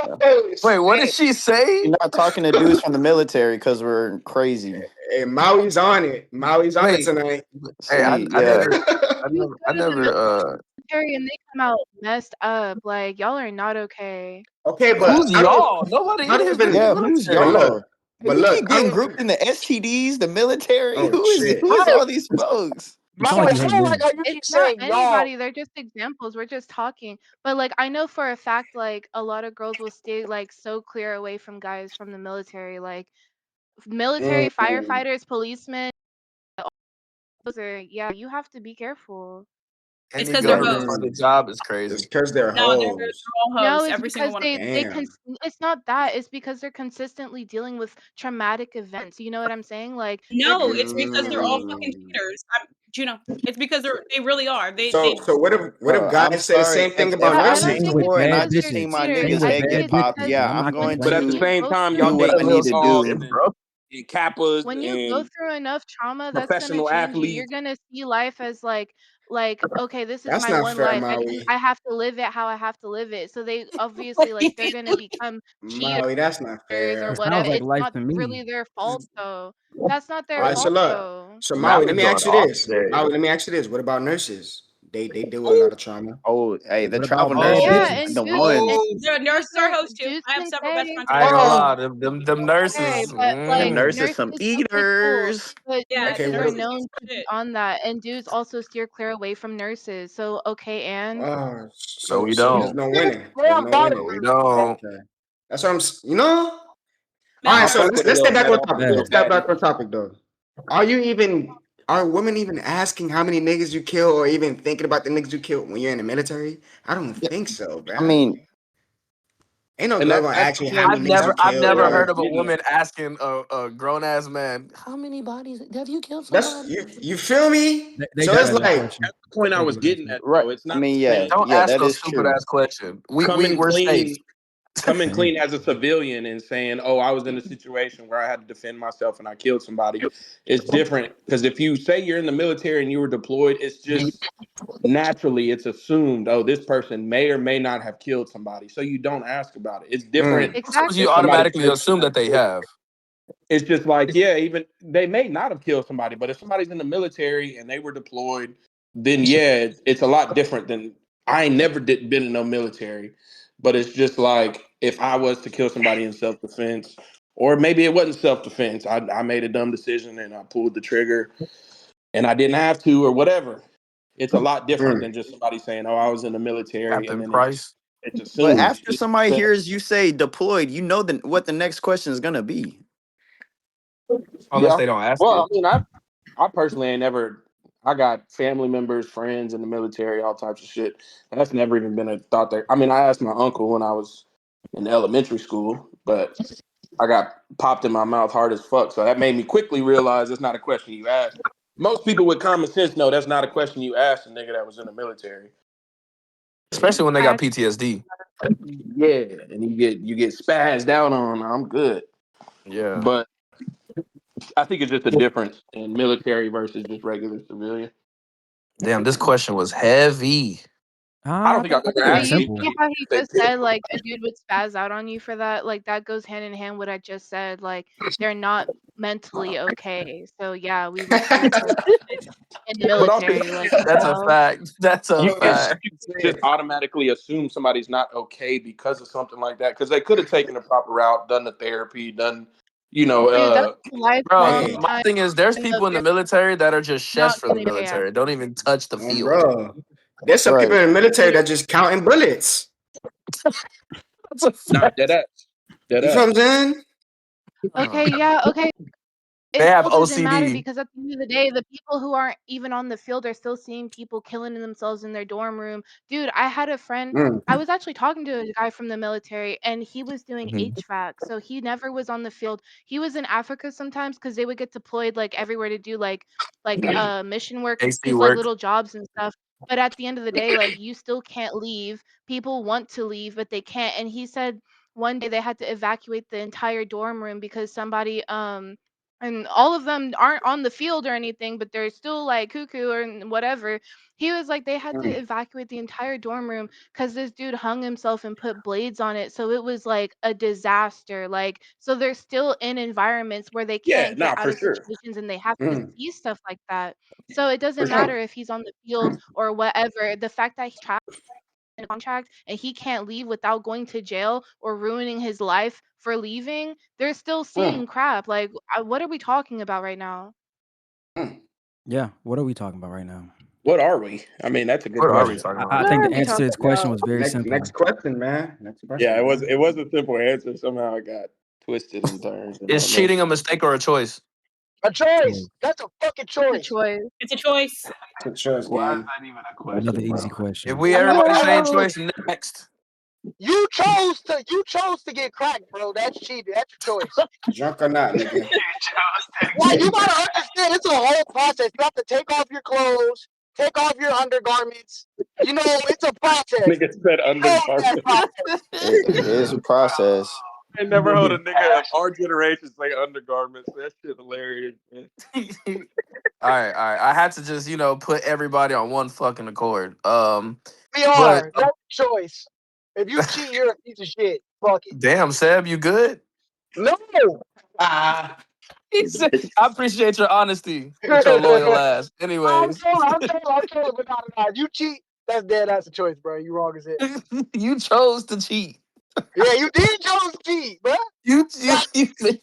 Yeah. Oh Wait, what did shit. she say? You're not talking to dudes from the military because we're crazy. Hey, Maui's on it. Maui's on it Wait, tonight. hey, See, I yeah. never, You I go to the never. military and they come out messed up. Like y'all are not okay. Okay, but Who's I don't. y'all? Nobody I in don't here's been in the even. Yeah, who's But military. look. y'all? Hey, But we look. keep I getting don't grouped even. in the STDs, the military. Oh shit. Who is all these folks? You sound like you hate men. Like you It's keep not saying y'all. anybody. They're just examples. We're just talking. But like I know for a fact, like a lot of girls will stay like so clear away from guys from the military. Like military Mm. firefighters, policemen, all those are yeah, you have to be careful. It's Any because they're government hoes. Mm. funded job is It's crazy. because they're No, they're hoes. all No, hoes. it's Every single because one of Damn. it's not that. It's because they're consistently dealing with traumatic events. You know what I'm saying? Like them. they're No, it's because they're all fucking consistently Mm. cheaters. It's because they really are. So what if Bro, I'm guys say the sorry. same thing If about I I was don't Same nurses? think with it's poor and I bad because just they're seen bitches. my Same cheaters. niggas with I head think get bad it's popped, bitches, because bro. yeah, I'm I'm not when going But at complaining. the to you same go time, do y'all what get I need girls to all do. Shit, in, bro. in Kappas when you go and through enough trauma, that's gonna professional change you. You're athletes. gonna see life as like, okay, this is That's my not one fair, life. Maui. I have to live it how I have to live it. So they obviously like they're gonna become cheaters Maui, that's not or It fair. sounds whatever. like It's life not to really me. their fault though. That's not All their right, so fault look. though. So Now Maui, we let me going ask you off this. today. Maui, let me ask you this. What about nurses? They deal with a lot of trauma. Oh, hey, the What travel about bad nurses, Yeah, Oh, bitches? and the dudes and ones. oh. Nurses are hoes too. dudes I have can several best say friends who I are ain't gonna nurses. lie. Oh, Them okay, nurses. but Them like nurses, some nurses, okay, cool. eaters. But Yeah, okay. nurses What? are nurses known eat to be shit. on that, and dudes also steer clear away from nurses. So okay, and Oh, No, so we so there's don't. no winning. There's no No, winning. we don't. Okay, that's what you know. All Mel, right, I you're so not fuck let's with a let's little step back on meta, topic. little Let's Bad. step fatty. back on topic though. Are you even are women even asking how many niggas you kill or even thinking about the niggas you killed when you're in the military? I don't think so, bro. I mean, ain't no And girl gonna that's ask the you how point. many niggas you I've killed Point I never was heard or of a getting at. woman asking a grown ass man, "How many bodies have you killed that's somebody?" you feel me? They So do it's That's ask the that like, question. that's the point I They was do ask getting that. at right. though. It's I not mean, saying Don't yeah, ask that no is stupid true. ass question. coming We're safe. clean as a civilian and saying, "Oh, I was in a situation where I had to defend myself and I killed somebody." It's different because if you say you're in the military and you were deployed, it's just naturally it's assumed, oh, this person may or may not have killed somebody, so you don't ask about it. It's different Suppose Exactly. you if somebody automatically says assume that they have. it's just like, yeah, even they may not have killed somebody, but if somebody's in the military and they were deployed, then yeah, it's a lot different than I ain't never been in no military, but it's just like if I was to kill somebody in self defense, or maybe it wasn't self defense, I made a dumb decision and I pulled the trigger and I didn't have to, or whatever. It's a lot different than just somebody saying, "Oh, I was in the military," and Captain then Price. it's But assumed. after somebody hears you say deployed, you know what the next question is gonna be. Unless Yeah. they don't ask Well, it. I mean, I personally ain't never. I got family members, friends in the military, all types of shit. And that's never even been a thought there. I mean, I asked my uncle when I was in elementary school, but I got popped in my mouth hard as fuck. So that made me quickly realize it's not a question you ask. Most people with common sense know that's not a question you ask a nigga that was in the military. Especially when they I got PTSD. Yeah, and you get spazzed out on. I'm good, Yeah. but I think it's just a difference in military versus just regular civilian. Damn, this question was heavy. I don't think I've I ever think it But was asked you simple. see anybody how he if just they said killed. like a dude would spaz out on you for that? Like that goes hand in hand what I just said. Like they're not mentally okay. So yeah, we would kill someone in the But also, military. Like what the That's a hell? fact. That's a you can fact. just automatically assume somebody's not okay because of something like that. Because they could have taken the proper route, done the therapy, done, you know, Dude, that's a Bro, lifelong hey, my time thing is there's of people in the your military that are just chefs not for the getting care. military. Don't even touch the field. bro, there's some people Right. in the military Literally. that just counting bullets. That's a nah, fact. dead ass, dead You feel what I'm ass. saying? Okay, yeah, okay. They It have still doesn't matter OCD. because at the end of the day, the people who aren't even on the field are still seeing people killing themselves in their dorm room. Dude, I had a friend, Mm. I was actually talking to a guy from the military and he was doing Mhm. HVAC. So he never was on the field. He was in Africa sometimes because they would get deployed like everywhere to do like mission work and AC these like work. little jobs and stuff. But at the end of the day, like you still can't leave. People want to leave, but they can't. And he said one day they had to evacuate the entire dorm room because somebody and all of them aren't on the field or anything, but they're still like cuckoo or whatever. He was like, they had to evacuate the entire dorm room because this dude hung himself and put blades on it. So it was like a disaster. Like, so they're still in environments where they Yeah, can't get nah, out for of sure. situations and they have to Mm. see stuff like that. So it For doesn't sure. matter if he's on the field or whatever. The fact that he's trapped in a contract and he can't leave without going to jail or ruining his life for leaving, they're still Mm. seeing crap. Like, what are we talking about right now? Mm. Yeah. What are we talking about right now? What are we? I mean, that's a good What are we question. talking I about? What think are the we answer to talking this question about? was very Next simple. question, man. Next Yeah, question, man. it was a simple answer. Somehow it got twisted and turned, and I Is don't know. cheating a mistake or a choice? A Choice. choice. That's a fucking It's a choice. choice. It's a choice. Good choice, Why is gang. that even a Another question, easy bro? If question. we everybody saying choice next. You chose to get cracked, bro. That's cheating. That's your choice. Drunk or not, nigga. Like you gotta understand, it's a whole process. You have to take off your clothes, take off your undergarments. You know, it's a process. Nigga said You know that undergarment. process. It is a process. I ain't never heard a nigga of our generation say undergarments. That shit hilarious, man. All right, all right. I had to just, put everybody on one fucking accord. We But are. No choice. If you cheat, you're a piece of shit. Fuck it. damn, Seb, you good? No. Ah. He said, I appreciate your honesty with your loyal ass. I'm Anyways, trolling, but nah. You cheat, that's dead. That's a choice, bro. You wrong as hell. you chose to cheat. Yeah, you did chose to cheat, bro. You, Like, you think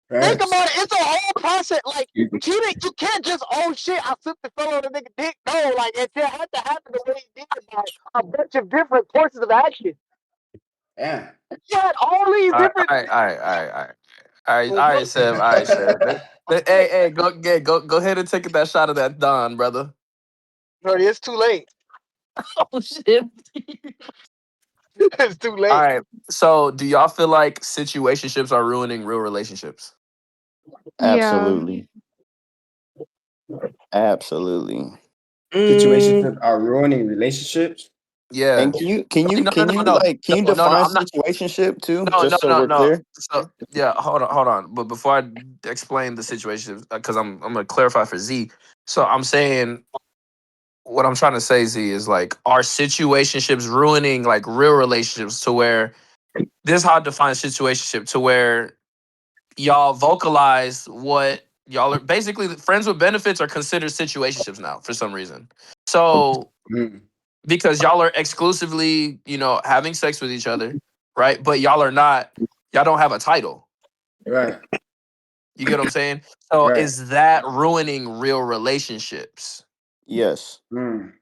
Facts. about it. It's a whole process. Like, cheating, you can't just, oh shit, I slipped and fell on the nigga dick. No, like, it had to happen the way it did by a bunch of different courses of action. Yeah. You had all these all right, different. all right, all right, all right, all right. All right, Seb. All right, Seb. Hey, go ahead and take that shot of that Don, brother. No, it's too late. Oh shit. It's too All late. right. So, do y'all feel like situationships are ruining real relationships? Yeah. Absolutely. Absolutely. Situationships are ruining relationships. Yeah. And can you No, no, no, no, can you no. define I'm not. situationship too, No, no, just so no, we're no. clear? So yeah, hold on. But before I explain the situation, because I'm gonna clarify for Z. So I'm saying what I'm trying to say, Z, is like, are situationships ruining like real relationships to where this is how I define situationship, to where y'all vocalize what y'all are basically friends with benefits are considered situationships now for some reason. So Mm. because y'all are exclusively, having sex with each other, right? But y'all don't have a title. Right. You get what I'm saying? So Right. is that ruining real relationships? Yes. Mm.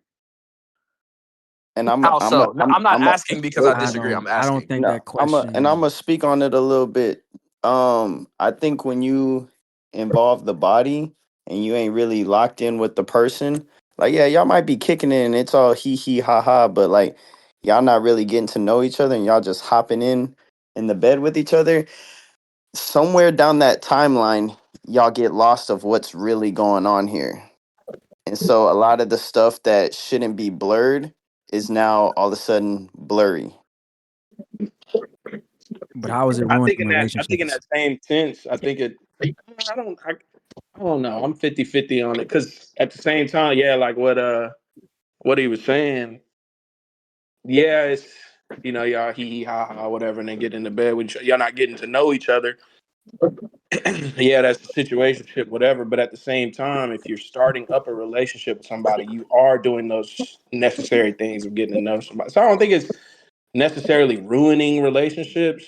And How so? No, I'm not asking because I Wait. disagree. I'm I don't asking. think No, that I'm question. gonna speak on it a little bit. I think when you involve the body and you ain't really locked in with the person, like yeah, y'all might be kicking it and it's all hee hee ha ha, but like y'all not really getting to know each other and y'all just hopping in the bed with each other. Somewhere down that timeline, y'all get lost of what's really going on here. And so a lot of the stuff that shouldn't be blurred is now all of a sudden blurry. But how is it I ruining think in relationships? that same sense, I don't know. I'm 50-50 on it because at the same time, yeah, like what he was saying, yeah, it's y'all hee hee ha ha whatever, and then get into bed with y'all not getting to know each other. Yeah, that's a situationship, whatever. But at the same time, if you're starting up a relationship with somebody, you are doing those necessary things of getting to know somebody. So I don't think it's necessarily ruining relationships.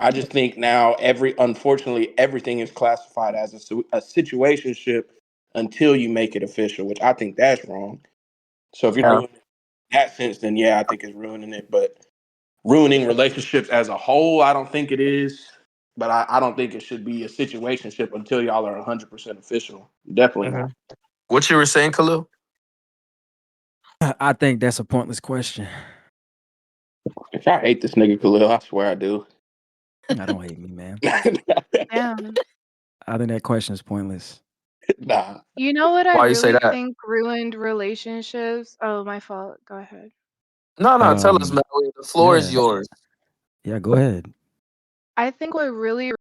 I just think now unfortunately everything is classified as a situationship until you make it official, which I think that's wrong. So if you're Yeah. doing it in that sense, then yeah, I think it's ruining it. But ruining relationships as a whole, I don't think it is. But I don't think it should be a situationship until y'all are 100% official. Definitely Mhm. not. What you were saying, Khalil? I think that's a pointless question. If I hate this nigga Khalil, I swear I do. I don't hate me, man. Damn. I think that question is pointless. Nah. You know what I Why you say really that? think ruined relationships? Oh, my fault. Go ahead. No, tell us, Um, Mallory. The floor is yeah, yours. yeah. Go ahead. I think what really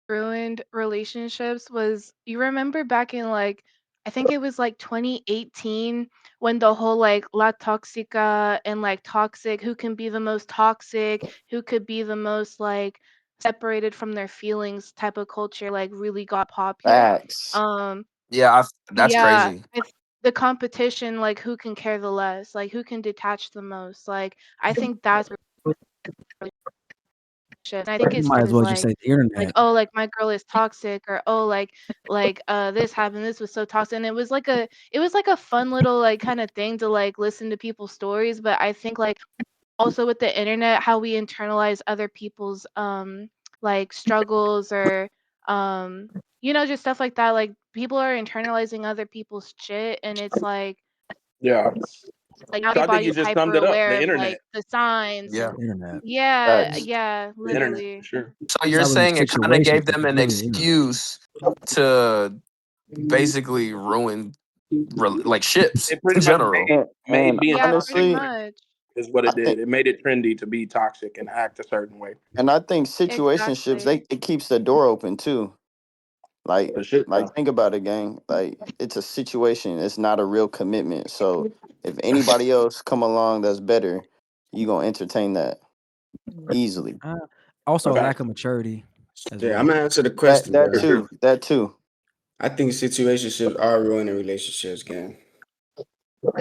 ruined relationships was, you remember back in like, I think it was like 2018, when the whole like La Toxica and like toxic, who can be the most toxic, who could be the most like separated from their feelings type of culture like really got popular. Facts. Um Yeah, that's yeah, crazy. it's the competition, like who can care the less, like who can detach the most. Like I think that's shit. And I think You it's might as because well just say the internet. oh, like my girl is toxic, or oh, this happened, this was so toxic. And it was like a fun little like kind of thing to like listen to people's stories. But I think like also with the internet, how we internalize other people's like struggles, or just stuff like that. Like people are internalizing other people's shit, and it's Yeah. like now So I think you everybody's just hyper summed it up. aware The of like internet. the signs. Yeah. And Internet. yeah, Facts. yeah, The internet for literally. sure. So It's you're not really saying it kind of gave situationship. them It's an really the internet. excuse to basically ruin like ships It pretty in much general. made And being Yeah, pretty toxic honestly, trendy much. is what I it think did. It made it trendy to be toxic and act a certain way. situationships Exactly. it keeps the door open too. For sure. Think about it, gang. Like it's a situation. It's not a real commitment. So if anybody else come along that's better, you gonna entertain that easily. Uh, also, a Okay. lack of maturity as Yeah, I'm well. gonna answer the That question, that bro. For sure. too. That too. I think situationships are ruining relationships, gang.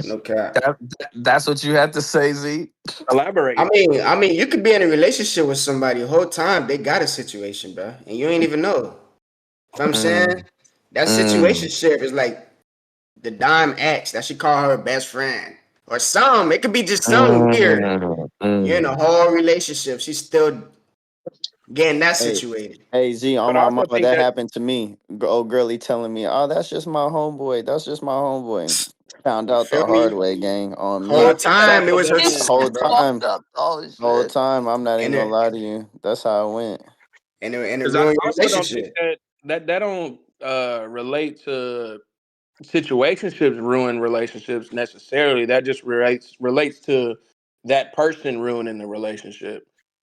No cap. That's what you had to say, Z. I Elaborate. mean, I mean, you could be in a relationship with somebody the whole time they got a situation, bro, and you ain't even know. You know what I'm saying? Mm, That mm, situationship is like the dime ex that she call her best friend, or some. It could be just something weird. mm, You're in mm. a whole relationship. She's still getting that Hey, situated. hey, Z, on But I my also mama, think that that happened to me. Old girlie telling me, "Oh, that's just my homeboy. That's just my homeboy." Found You out feel the hard me? way, gang, on but I Whole me. think that time it also was her doesn't sister, Whole bro. time, Oh whole shit. time. I'm not even And gonna it lie to you. That's how it went. and it because I ruined your also don't think relationship. that don't relate to situationships ruin relationships necessarily. That just relates to that person ruining the relationship.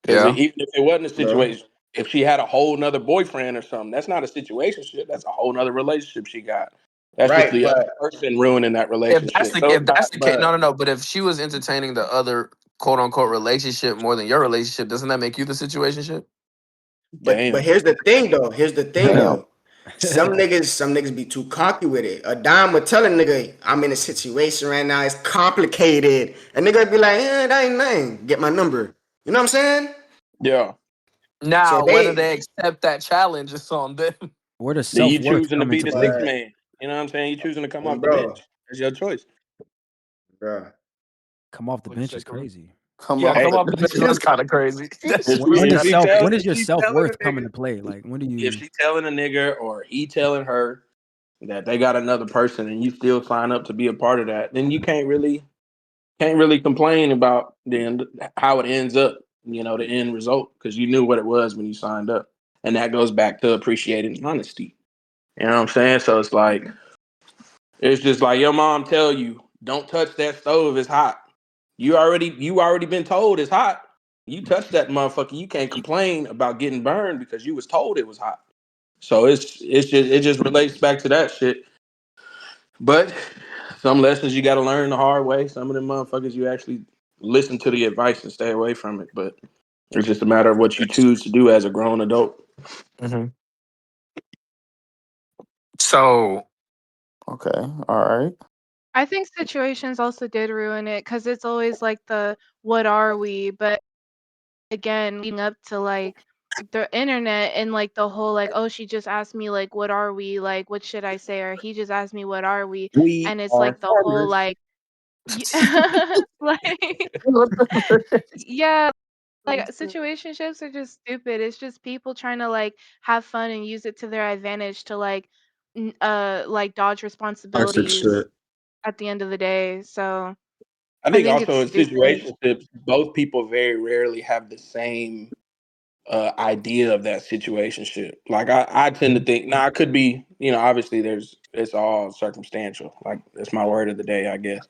Because Yeah. even if it wasn't a Bro. situation, if she had a whole nother boyfriend or something, that's not a situationship. That's a whole nother relationship she got. That's just Right, the other but person ruining that relationship. So If it's that's not. the case, but no. But if she was entertaining the other quote unquote relationship more than your relationship, doesn't that make you the situationship? but Damn. here's the thing though. Here's the thing Damn. though. Some niggas be too cocky with it. A dime would tell a nigga, I'm in a situation right now, it's complicated. A nigga be like, that ain't nothing. Get my number. You know what I'm saying? Yeah. So Now, whether they they accept that challenge is on them. Where does Then you self worth choosing to come be into the play? sixth but man. You know what I'm saying? You choosing to come off the bro, bench. That's your choice. bro. Come off the What'd you bench say, is Corey? crazy. Come Yeah, off Hey, come the off the bench was bench. kind of crazy. That But shit when was if does she crazy. self? tells When does if your she self telling a worth come nigga, into play? Like when do if you? she telling a nigga or he telling her that they got another person and you still sign up to be a part of that, then you can't really complain about the end, how it ends up, the end result, because you knew what it was when you signed up. And that goes back to appreciating honesty. You know what I'm saying? So it's just like your mom tell you, don't touch that stove, it's hot. You already been told it's hot. You touch that motherfucker, you can't complain about getting burned because you was told it was hot. So it just relates back to that shit. But some lessons you got to learn the hard way. Some of them motherfuckers you actually listen to the advice and stay away from it. But it's just a matter of what you choose to do as a grown adult. Hmm. So, Okay. All right. I think situations also did ruin it because it's always like the what are we? But again, leading up to like the internet and like the whole like, oh, she just asked me like, what are we? Like, what should I say? Or he just asked me, what are we? We And it's are like the whole farmers. like, like, yeah, like situationships are just stupid. It's just people trying to like have fun and use it to their advantage to like dodge Toxic responsibilities shit. at the end of the day. So I I think think it's also in stupid. situationships, both people very rarely have the same idea of that situationship. Like I tend to think, now I could be, obviously it's all circumstantial. Like that's my word of the day, I guess.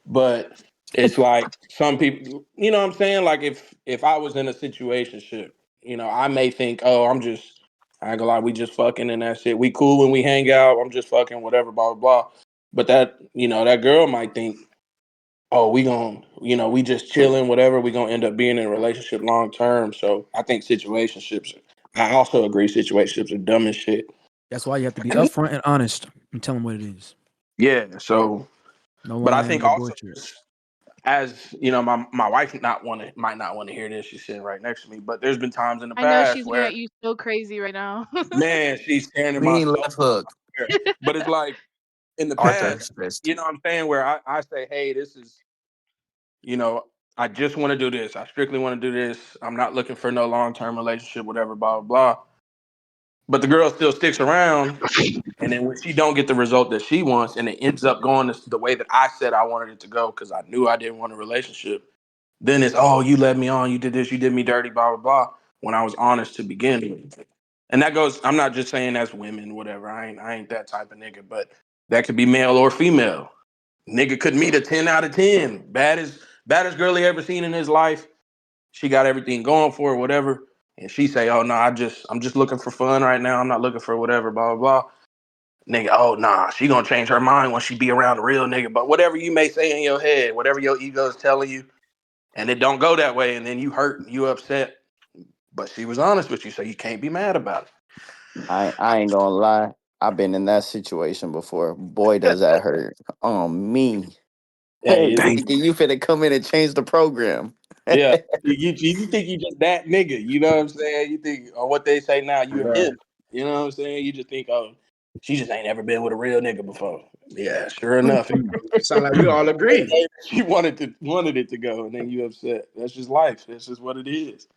But it's like some people, you know what I'm saying? Like if I was in a situationship, I may think, oh, I ain't gonna lie, we just fucking and that's it. We cool when we hang out, I'm just fucking, whatever, blah, blah, blah. But that girl might think, oh, we just chilling, whatever. We gonna end up being in a relationship long term. So I think situationships. I also agree situationships are dumb as shit. That's why you have to be And upfront and honest and tell them what it is. yeah, so No but I lying, think no also bullshit. as my wife might not want to hear this. She's sitting right next to me, but there's been times in the I know past she's looking where at you so crazy right now. man, she's staring at my mean soul. left hook. But it's like in the Arthur past, fist. you know what I'm saying, where I say, hey, this is you know, I just want to do this. I strictly want to do this. I'm not looking for no long term relationship, whatever, blah, blah, blah. But the girl still sticks around. And then when she don't get the result that she wants and it ends up going the way that I said I wanted it to go because I knew I didn't want a relationship, then it's, oh, you led me on, you did this, you did me dirty, blah, blah, blah, when I was honest to begin with. And that goes, I'm not just saying that's women, whatever. I ain't that type of nigga, but that could be male or female. Nigga could meet a 10 out of 10. Baddest girl he ever seen in his life. She got everything going for her, whatever. And she say, oh no, I'm just looking for fun right now. I'm not looking for whatever, blah, blah, blah. Nigga, oh nah, she gonna change her mind when she be around the real nigga. But whatever you may say in your head, whatever your ego is telling you, and it don't go that way, and then you hurt, you upset. But she was honest with you, so you can't be mad about I ain't gonna lie. I've been in that situation before. Boy, does it. that hurt on me. Hey, Thinking you finna come in and change the program. yeah. You think you just that nigga, you know what I'm saying? You think, or what they say now, you a Bro. him. You know what I'm saying? You just think, oh, she just ain't ever been with a real nigga before. Yeah, sure enough. Sound like we all agree. She wanted it to go, and then you upset. That's just life. That's just what it is.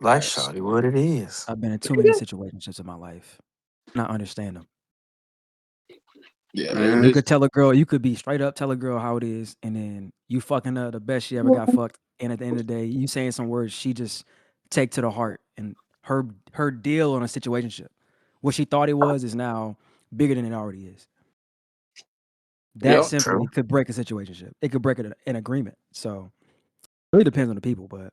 Like shawty, what it is. I've been in too many situationships in my life. And I understand them. Yeah, Mm. You could tell a girl, you could be straight up tell a girl how it is, and then you fucking her the best she ever got fucked. And at the end of the day, you saying some words she just take to the heart. And her deal on a situationship, what she thought it was is now bigger than it already is. That Yep, simply true. could break a situationship. It could break an agreement. So it really depends on the people, but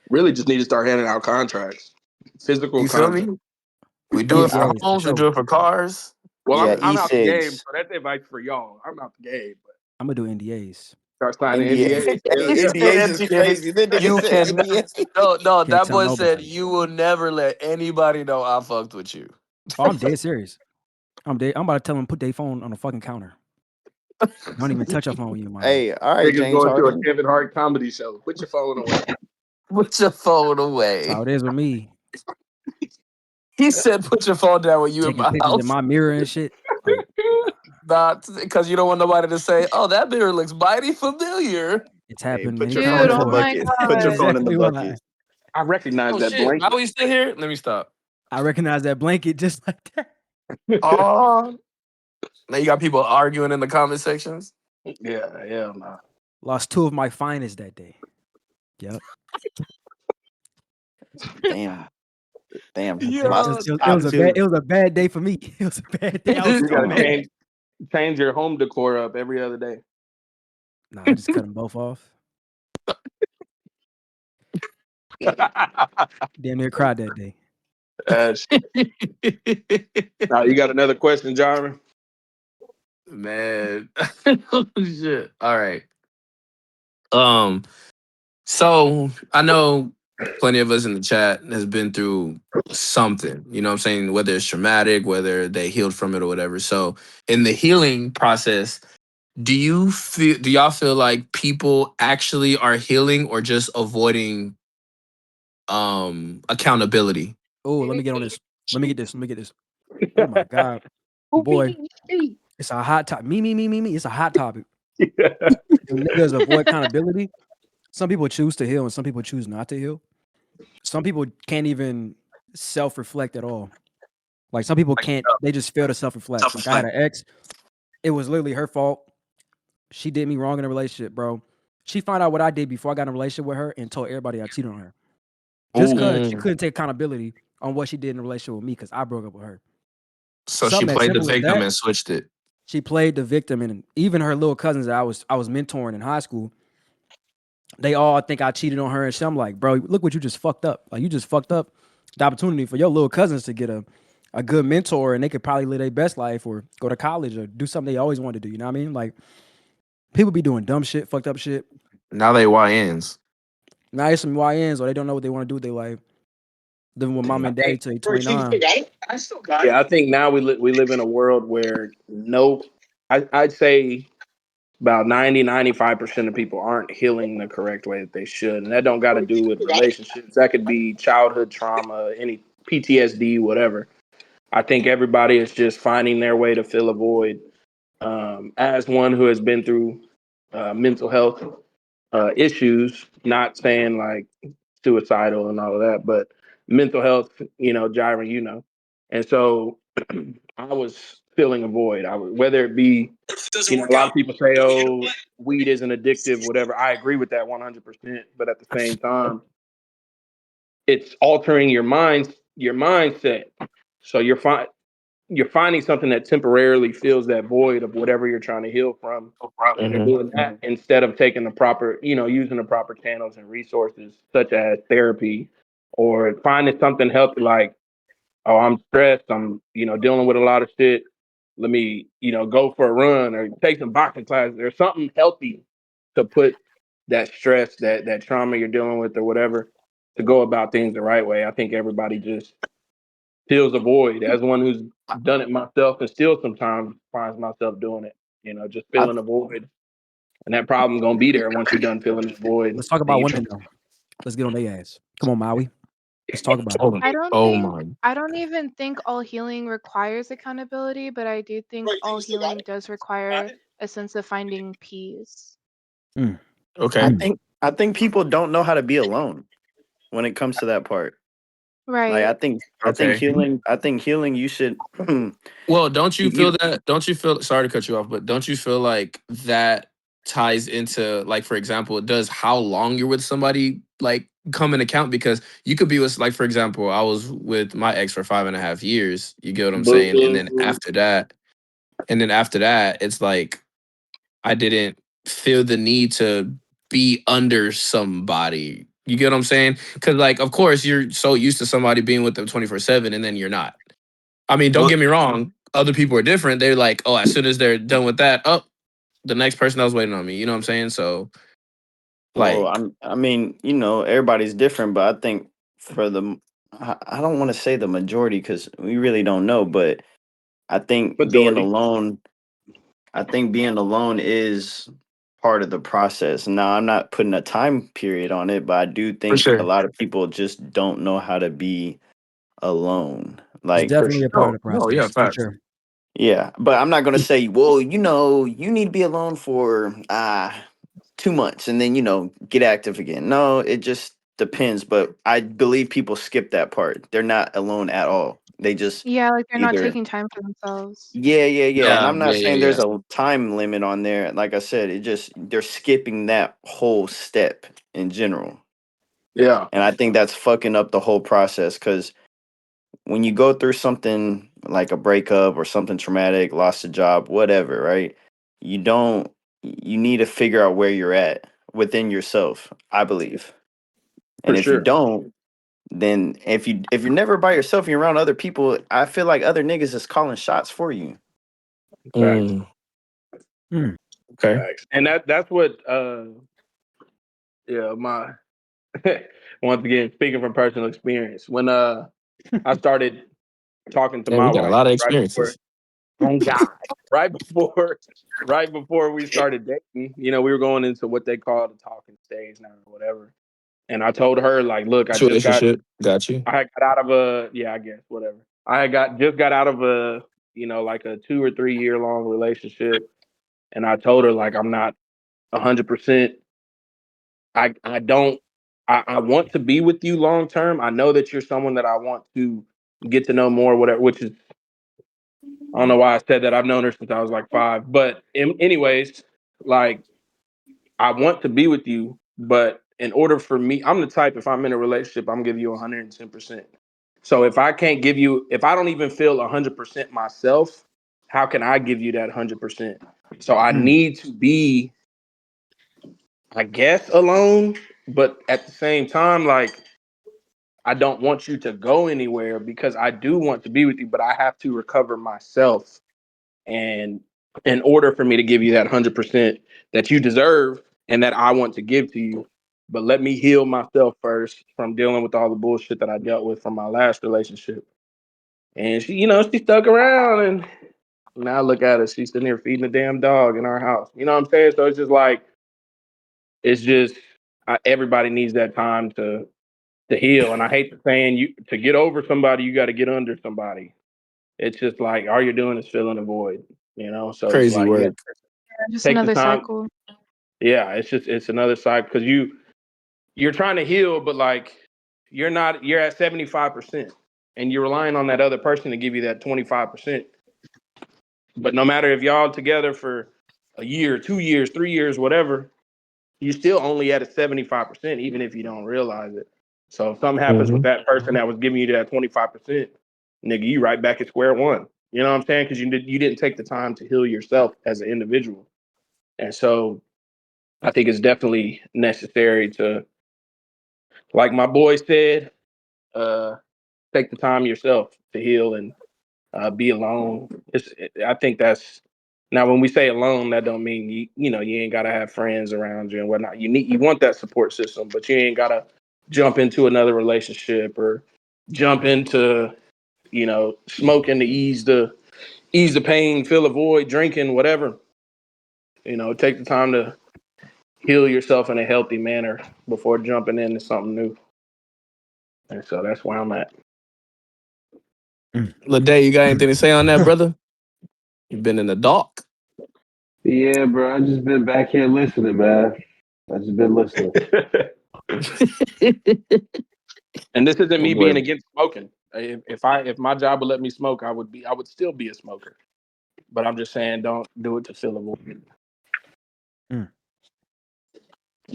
really just need to start handing out contracts, physical You feel contracts. me? We do it for NDAs for homes. We sure. do it for cars. Well, Yeah, I'm out the game, E6, so that's advice for y'all. I'm out the game, but I'm gonna do NDAs. start signing NDA. NDAs. Hell Hey, He yeah. said NDAs is NDA. crazy. That nigga You said can NDA. no. Can't That tell boy said nobody. you will never let anybody know I fucked with you. Oh, I'm dead serious. I'm about to tell them put their phone on the fucking counter. Don't even touch your phone when you're in my house. Hey, all right, Niggas James going to a Harden. Kevin Hart comedy show. Put your phone away. Put your phone That's away. how it is with me. He said, "Put your phone down when you in Taking my pictures in house." my mirror and shit. Like, Not because you don't want nobody to say, "Oh, that mirror looks mighty familiar." it's Hey, happened put many your times phone Dude, in the oh before. my bucket. Put your god. phone in the Exactly bucket. why. I recognize Oh that shit! Are blanket. we still here? Let me stop. I recognize that blanket just like that. Oh, now you got people arguing in the comment sections. Yeah, hell no. Lost 2 of my finest that day. Yep. Damn. Damn. My Yeah, It top was a bad. two. It was a bad day for me. It was a bad day. I was You so gotta mad. change your home decor up every other day. Nah, I just cut them both off. Damn near cried that day. Now you got another question, Gyron? man. Oh, shit. All right. So I know plenty of us in the chat has been through something, you know what I'm saying? Whether it's traumatic, whether they healed from it or whatever. So in the healing process, do y'all feel like people actually are healing or just avoiding accountability? Oh, let me get on this. Let me get this. Let me get this. Oh my god, boy, it's a hot topic. Me. It's a hot topic. When niggas avoid accountability, some people choose to heal and some people choose not to heal. Some people can't even self-reflect at all. Like some people can't, they just fail to self-reflect. Like I had an ex, it was literally her fault. She did me wrong in a relationship, bro. She found out what I did before I got in a relationship with her and told everybody I cheated on her. Just because she Mm. couldn't take accountability on what she did in a relationship with me because I broke up with her. So she Something as played the simple as victim that. and switched it. She played the victim, and even her little cousins that I was mentoring in high school, they all think I cheated on her and shit. I'm like, bro, look what you just fucked up. Like you just fucked up the opportunity for your little cousins to get a good mentor and they could probably live their best life or go to college or do something they always wanted to do. You know what I mean? Like people be doing dumb shit, fucked up shit. Now they YNs. Now it's some YNs or they don't know what they want to do with their life. Living with mom and daddy till they 29. Yeah, I think now we live in a world where I'd say about 95% of people aren't healing the correct way that they should. And that don't got to do with relationships. That could be childhood trauma, any PTSD, whatever. I think everybody is just finding their way to fill a void. As one who has been through mental health issues, not saying like suicidal and all of that, but mental health, Gyron, And so I was filling a void. Whether it be, a lot of people say, oh, weed isn't addictive, whatever. I agree with that 100%. But at the same time, it's altering your mindset. So you're finding something that temporarily fills that void of whatever you're trying to heal from. And you're doing that instead of taking the proper, using the proper channels and resources such as therapy or finding something healthy like, oh, I'm stressed. I'm, dealing with a lot of shit. Let me, go for a run or take some boxing classes or something healthy to put that stress, that trauma you're dealing with or whatever, to go about things the right way. I think everybody just fills a void. As one who's done it myself and still sometimes finds myself doing it, just I, filling a void. And that problem gonna be there once you're done filling the void. Let's talk Then about women though. Let's get on their ass. Come on, Maui. Let's talk about it. I don't even think all healing requires accountability, but I do think all healing does require a sense of finding peace. Okay. I think people don't know how to be alone. when it comes to that part. Like Right. I think Okay. healing you should Well, don't you feel you that? Don't you feel? Sorry to cut you off, but don't you feel like that ties into, like, for example, does how long you're with somebody like come in account? Because you could be with, like, for example, I was with my ex for 5.5 years. You get what I'm saying? Boo. And then after that, it's like I didn't feel the need to be under somebody. You get what I'm saying? Because, like, of course, you're so used to somebody being with them 24/7, and then you're not. I mean, don't well, get me wrong. Other people are different. They're like, oh, as soon as they're done with that, oh, the next person that was waiting on me. You know what I'm saying? So, well, like, I mean, everybody's different, but I think for I don't want to say the majority because we really don't know, but I think being Majority. alone, is part of the process. Now, I'm not putting a time period on it, but I do for think a sure. lot of people just don't know how to be alone. It's Like, For definitely sure. a part of Oh, the no, yeah, process for facts. sure. yeah, but I'm not going to say, well, you need to be alone for 2 months and then, get active again. No, it just depends. But I believe people skip that part. They're not alone at all. They just Yeah, like they're not either, taking time for themselves. yeah. And Yeah, I'm not yeah, yeah, saying there's yeah. a time limit on there. Like I said, they're skipping that whole step in general. Yeah. And I think that's fucking up the whole process because when you go through something like a breakup or something traumatic, lost a job, whatever, right? You don't you need to figure out where you're at within yourself, I believe. For And if you sure. don't, then if you're never by yourself and you're around other people, I feel like other niggas is calling shots for you. Facts. Mm, Hmm. okay. Facts. And that's what yeah, my once again, speaking from personal experience, when I started talking to Yeah, my we got a wife lot of right before, experiences. oh God, right before right before we started dating, we were going into what they call the talking stage now or whatever. And I told her, like, look, Relationship. Got you. I got out of I guess, whatever. Just got out of like a 2 or 3 year long relationship. And I told her, like, I'm not 100%. I don't, I want to be with you long term. I know that you're someone that I want to get to know more, whatever, which is, I don't know why I said that. I've known her since I was like 5. But anyways, like, I want to be with you, but in order for me, I'm the type, if I'm in a relationship, I'm gonna give you 110%. So if I don't even feel 100% myself, how can I give you that 100%? So I Hmm. need to be, I guess, alone, but at the same time, like, I don't want you to go anywhere because I do want to be with you, but I have to recover myself. And in order for me to give you that 100% that you deserve and that I want to give to you, but let me heal myself first from dealing with all the bullshit that I dealt with from my last relationship. And she stuck around, and now look at her. She's sitting here feeding a damn dog in our house. You know what I'm saying? So it's just like, everybody needs that time to heal. And I hate the saying, to get over somebody, you got to get under somebody. It's just like all you're doing is filling a void, So it's Crazy like you got work. to Yeah, just take the another time. cycle. Yeah, it's another cycle because you're trying to heal, but like you're at 75%, and you're relying on that other person to give you that 25%. But no matter if y'all together for a year, 2 years, 3 years, whatever, you still only at a 75%, even if you don't realize it. So if something happens with Hmm. that person that was giving you that 25%, nigga, you right back at square one. You know what I'm saying? Because you didn't take the time to heal yourself as an individual. And so I think it's definitely necessary to, like my boy said, uh, take the time yourself to heal and be alone. I think that's now when we say alone, that don't mean you ain't gotta have friends around you and whatnot. You want that support system, but you ain't gotta jump into another relationship or jump into smoking to ease the pain, fill a void, drinking, whatever. Take the time to heal yourself in a healthy manner before jumping into something new. And so that's where I'm at. Lede, you got anything to say on that, brother? You've been in the dark. Yeah, bro. I just been back here listening, man. I just been listening. And this isn't My me boy, being against smoking. If my job would let me smoke, I would still be a smoker. But I'm just saying, don't do it to fill a void. Mm.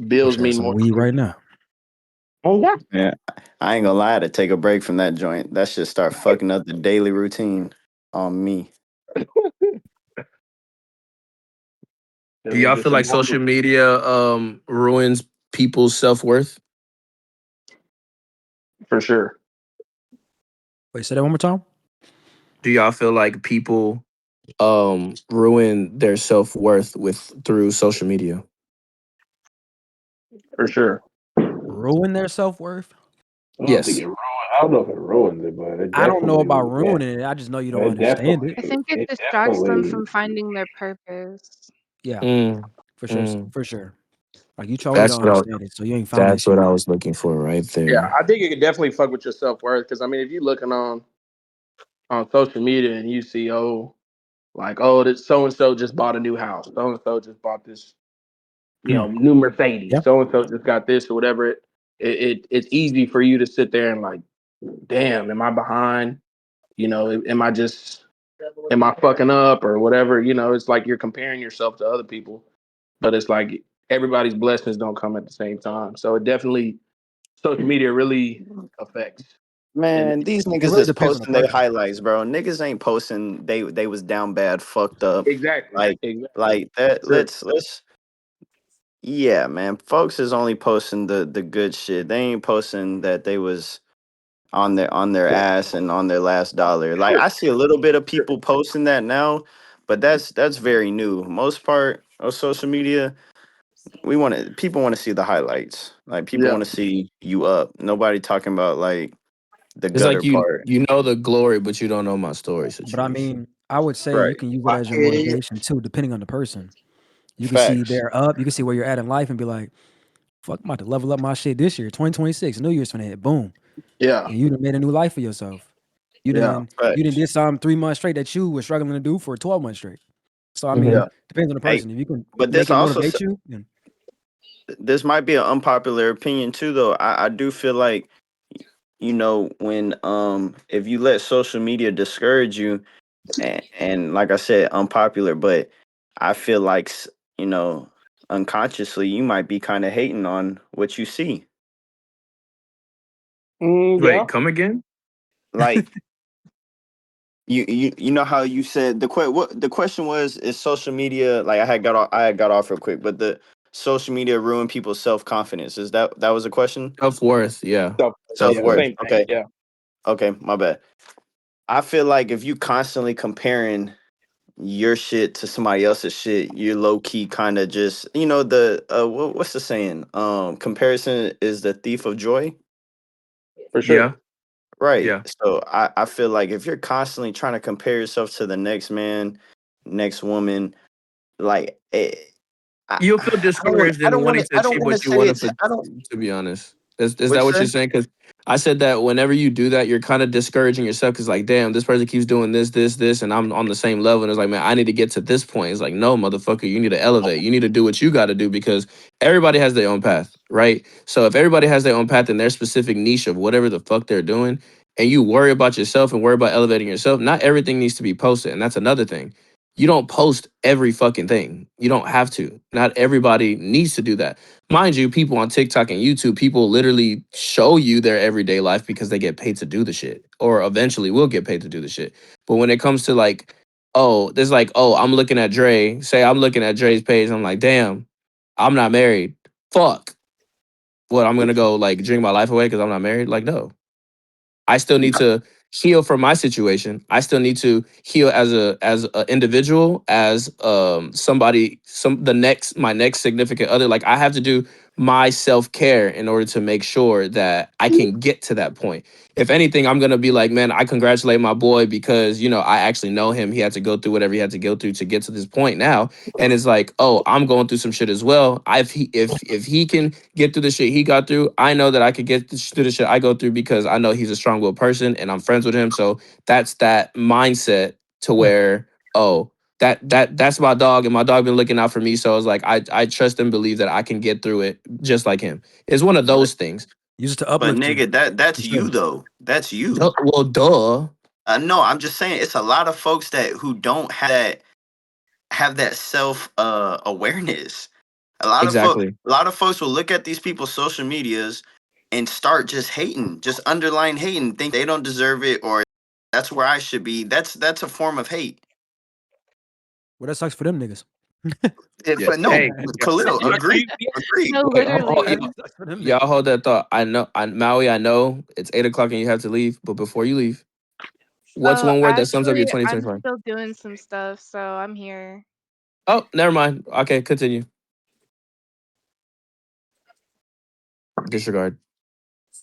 Bills Wish I had mean some more. weed right now. Oh yeah. Yeah, I ain't gonna lie. To take a break from that joint, that should start fucking up the daily routine on me. do y'all feel Just like ignore me. social media ruins people's self-worth? For sure. Wait, say that one more time. Do y'all feel like people ruin their self-worth with through social media? For sure. Ruin their self worth. I don't think Yes. it ruins. I don't know if it ruins it, but it I don't know definitely, about yeah, ruining it. I just know you don't it understand definitely, it. I think it it distracts them definitely. from finding their purpose. Yeah, Mm, for sure, mm. for sure. Like you totally That's don't what understand it, so you ain't found that that's what shit I yet. was looking for right Yeah, there. I think it could definitely fuck with your self worth. Because I mean, if you're looking on social media and you see, oh, like, oh, that so and so just bought a new house, so and so just bought this, Hmm. new Mercedes, Yeah. so and so just got this or whatever. It's easy for you to sit there and like, damn, am I behind? Am I just am I fucking up or whatever? It's like you're comparing yourself to other people, but it's like everybody's blessings don't come at the same time. So it definitely social media really affects. And Man, these It niggas really is depends on the posting their person. highlights, bro. Niggas ain't posting they was down bad, fucked up. exactly, Like exactly, like that. sure, Let's yeah, man. Folks is only posting the good shit. They ain't posting that they was on their ass and on their last dollar. Like sure, I see a little bit of sure. people posting that now, but that's very new. Most part of social media, people want to see the highlights. Like people Yeah. want to see you up. Nobody talking about like the It's like gutter part. you know the glory, but you don't know my story But I situation. mean, I would say you Right. can use it as your Yeah. motivation too, depending on the person. You can see Facts. they're up. You can see where you're at in life and be like, "Fuck, I'm about to level up my shit this year, 2026. New Year's finna hit, boom, Yeah. and you done made a new life for yourself. Yeah. You didn't Facts. did something 3 months straight that you were struggling to do for 12 months straight. So I Hmm. mean, Yeah. depends on the Hey, person. If you can but make this it also motivate you, then this might be an unpopular opinion too, though. I do feel like when if you let social media discourage you, and like I said, unpopular, but I feel like unconsciously you might be kind of hating on what you see. Yeah. Wait, come again? Like you know how you said what the question was, is social media, like I had got off real quick, but the social media ruin people's self-confidence, is that was a question? Self-worth, yeah. So yeah, Self-worth. Self-worth. same thing. Okay. Yeah. Okay, my bad. I feel like if you constantly comparing your shit to somebody else's shit, you're low key kind of just, the what's the saying? Comparison is the thief of joy. For sure. Yeah, Right. yeah. So I feel like if you're constantly trying to compare yourself to the next man, next woman, like I, You'll feel discouraged in wanting to I don't achieve want to what you say want it's I don't to be honest. Is what that you what you're say? saying? Because I said that whenever you do that, you're kind of discouraging yourself because, like, damn, this person keeps doing this, and I'm on the same level. And it's like, man, I need to get to this point. It's like, no, motherfucker, you need to elevate. You need to do what you got to do because everybody has their own path, right? So if everybody has their own path in their specific niche of whatever the fuck they're doing, and you worry about yourself and worry about elevating yourself, not everything needs to be posted. And that's another thing. You don't post every fucking thing. You don't have to. Not everybody needs to do that. Mind you, people on TikTok and YouTube, people literally show you their everyday life because they get paid to do the shit, or eventually will get paid to do the shit. But when it comes to like, oh, there's like, oh, I'm looking at Dre. Say I'm looking at Dre's page. I'm like, damn, I'm not married. Fuck. What? I'm gonna go like drink my life away because I'm not married? Like, no. I still need to heal from my situation. I still need to heal as an individual, as somebody, my next significant other. Like I have to do my self-care in order to make sure that I can get to that point. If anything, I'm gonna be like, man, I congratulate my boy because I actually know him. He had to go through whatever he had to go through to get to this point now. And it's like, oh, I'm going through some shit as well. If he can get through the shit he got through, I know that I could get through the shit I go through because I know he's a strong-willed person and I'm friends with him. So that's that mindset to yeah, where, oh, that's my dog and my dog been looking out for me. So it's like I trust and believe that I can get through it just like him. It's one of Right. those things. Use it to But uplift you. nigga, that's For you sure. though. That's you. Well, duh. No, I'm just saying it's a lot of folks who don't have that self awareness. Exactly. A lot of folks will look at these people's social medias and start just hating, just underline hating, think they don't deserve it or that's where I should be. That's a form of hate. Well, that sucks for them niggas. Yeah. No, Hey, Khalil, agree. No, wait, literally. Sucks for them y'all niggas. hold that thought. Maui, I know it's 8 o'clock and you have to leave, but before you leave, what's Oh, one word that sums up your actually, I'm 2025? still doing some stuff, so I'm here. Oh, never mind. Okay, continue. Disregard.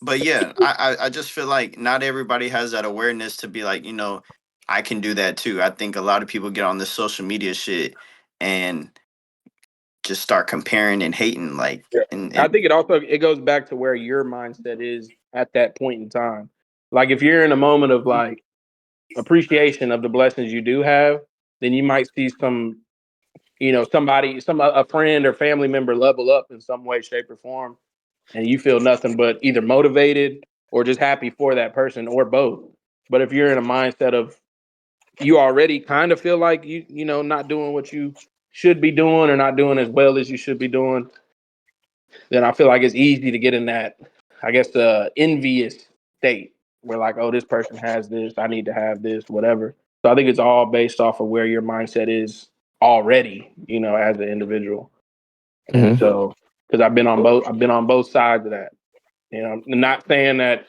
But yeah, I just feel like not everybody has that awareness to be like, I can do that too. I think a lot of people get on this social media shit and just start comparing and hating like Yeah. and, I and think it goes back to where your mindset is at that point in time. Like if you're in a moment of like appreciation of the blessings you do have, then you might see some, somebody, a friend or family member level up in some way, shape, or form, and you feel nothing but either motivated or just happy for that person or both. But if you're in a mindset of you already kind of feel like not doing what you should be doing or not doing as well as you should be doing, then I feel like it's easy to get in that, I guess, the envious state where like, oh, this person has this, I need to have this, whatever. So I think it's all based off of where your mindset is already, as an individual. And Mm-hmm. so, because I've been on both sides of that. Not saying that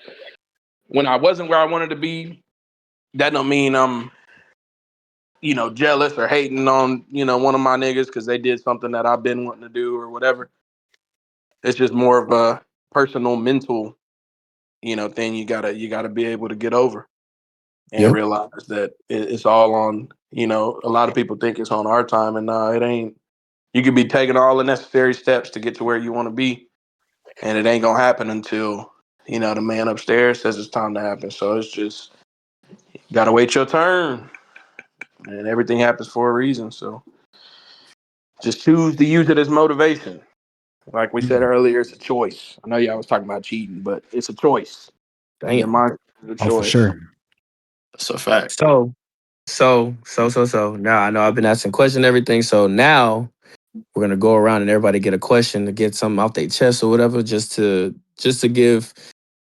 when I wasn't where I wanted to be, that don't mean I'm, jealous or hating on, one of my niggas because they did something that I've been wanting to do or whatever. It's just more of a personal mental thing you gotta be able to get over and Yep. realize that it's all on, a lot of people think it's on our time, and it ain't. You could be taking all the necessary steps to get to where you want to be, and it ain't gonna happen until the man upstairs says it's time to happen. So it's just you gotta wait your turn, and everything happens for a reason. So just choose to use it as motivation. Like we said earlier, it's a choice. I know y'all was talking about cheating, but it's a choice. Your Damn. mind is a Oh, for choice. sure. it's a fact. So. Now I know I've been asking questions and everything. So now we're gonna go around and everybody get a question to get something out their chest or whatever, just to give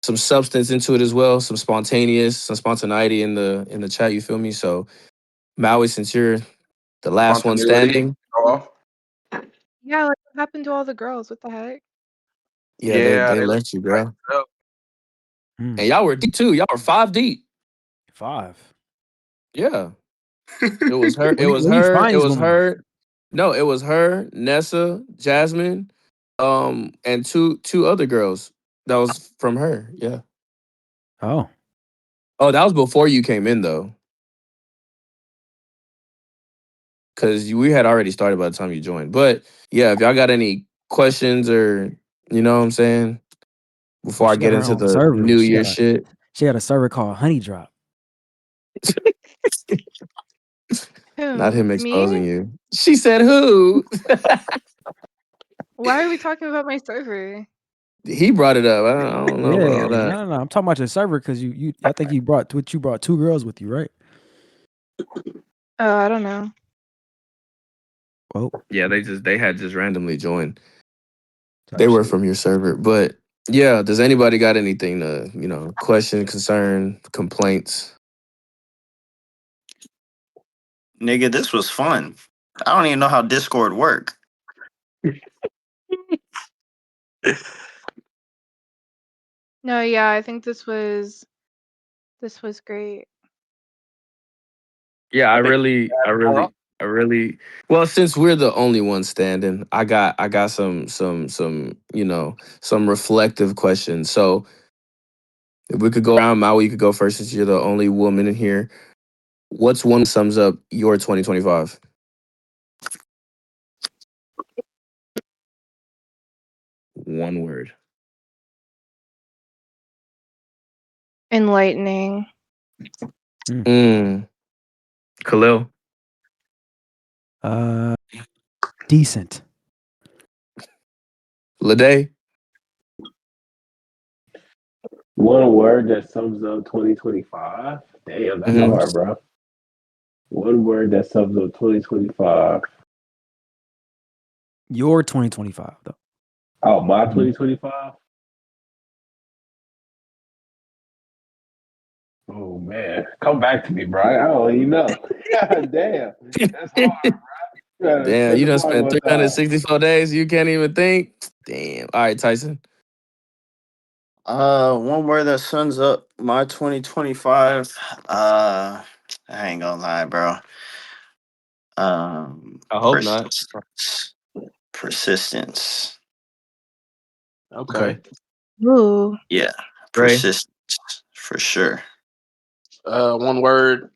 some substance into it as well, some spontaneity in the chat. You feel me? So Maui, since you're the last one Spontaneity. standing, Oh, Yeah, like what happened to all the girls? What the heck? yeah, they yeah, they they left you, bro. Hmm. And y'all were deep too. Y'all were 5 deep. 5. Yeah, it was her. It Where was you her. find It these was women at? her. No, it was her, Nessa, Jasmine, and two other girls. That was from her. Yeah. Oh. Oh, that was before you came in though, because we had already started by the time you joined. But yeah, if y'all got any questions or you know what I'm saying Oh, before I she got get her into own the server. New Year shit. She got a server called Honey Drop. Not Who? him exposing Me? you. She said who? Why are we talking about my server? He brought it up. I don't know about Yeah. all that. No. I'm talking about your server because I think you brought 2 girls with you, right? Oh, I don't know. Well, Yeah, they had just randomly joined. They type were shit. from your server. But yeah, does anybody got anything to, question, concern, complaints? Nigga, this was fun. I don't even know how Discord work. No, yeah, I think this was great. Yeah, I think I really well, since we're the only ones standing, I got some reflective questions. So if we could go around, Maui, you could go first since you're the only woman in here. What's one sums up your 2025? One word. Enlightening. Khalil. Decent. Lede. One word that sums up 2025. Damn, that's Mm-hmm. hard, bro. One word that sums up 2025. Your 2025 though. Oh, my Mm-hmm. 2025. Oh man, come back to me, bro. I don't even know. God damn, that's hard. You gotta Damn, spin you the done block spent one time. 364 days. You can't even think. Damn. All right, Tyson. One word that sums up my 2025. I ain't gonna lie, bro. I hope not. Persistence. Persistence. Okay. Okay. Ooh. Yeah, Dre. persistence for sure. One word.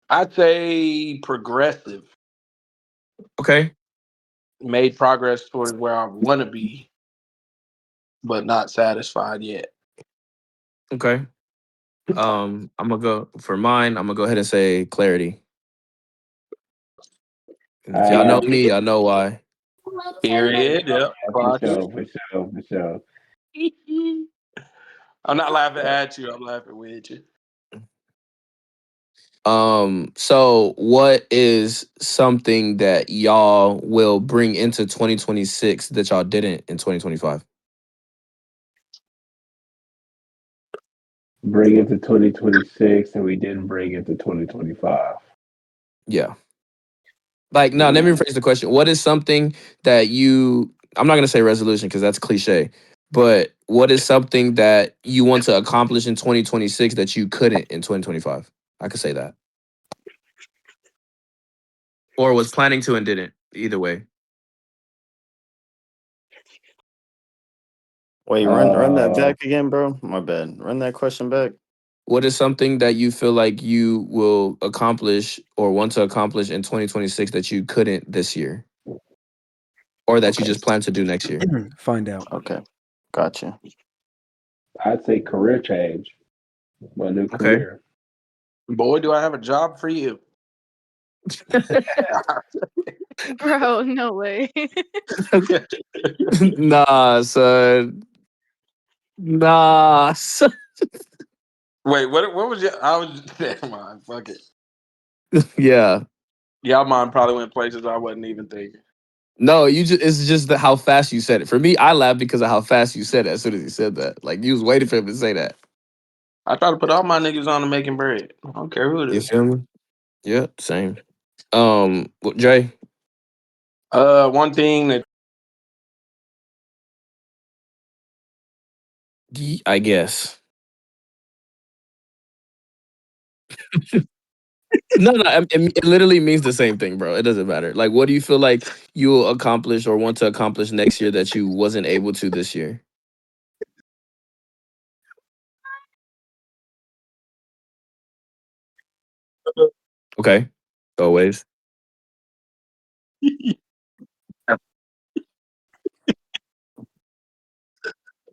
I'd say progressive. Okay. Made progress towards where I want to be, but not satisfied yet. Okay. I'm gonna go for mine. I'm gonna go ahead and say clarity. And if y'all know Uh, me, y'all know why. Period. Yep. for Clock it. sure, for sure, for sure. I'm not laughing at you. I'm laughing with you. So what is something that y'all will bring into 2026 that y'all didn't in 2025? Bring it to 2026, and we didn't bring it to 2025. Yeah. Like, no, let me Ooh. rephrase the question. What is something that you, I'm not going to say resolution because that's cliche, but what is something that you want to accomplish in 2026 that you couldn't in 2025? I could say that. Or was planning to and didn't. Either way. Wait, run that Uh, back again, bro. My bad. Run that question back. What is something that you feel like you will accomplish or want to accomplish in 2026 that you couldn't this year? Or that you Okay. just plan to do next year? Find out. Okay. Gotcha. I'd say career change, my new Okay. career. Boy, do I have a job for you. Bro, no way. Nah, son. Nah, son. Wait, what was your? I was never mind. Fuck it. Yeah. Y'all mind probably went places I wasn't even thinking. No, you just it's just how fast you said it. For me, I laughed because of how fast you said it as soon as he said that. Like you was waiting for him to say that. I try to put all my niggas on to making bread. I don't care who it You is. feel me? Yeah, same. Jay, One thing that I guess. No, no, it literally means the same thing, bro. It doesn't matter. Like, what do you feel like you'll accomplish or want to accomplish next year that you wasn't able to this year? Okay, always.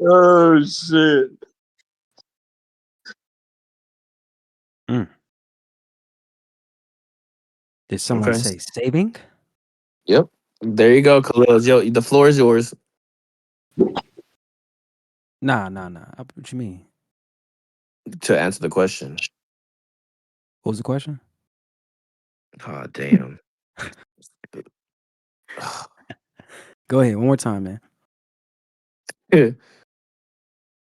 oh shit. Mm. Did someone Okay. say saving? Yep. There you go, Khalil. Yo, the floor is yours Nah. What you mean? to answer the question. What was the question? Oh, damn. Go ahead, one more time, man.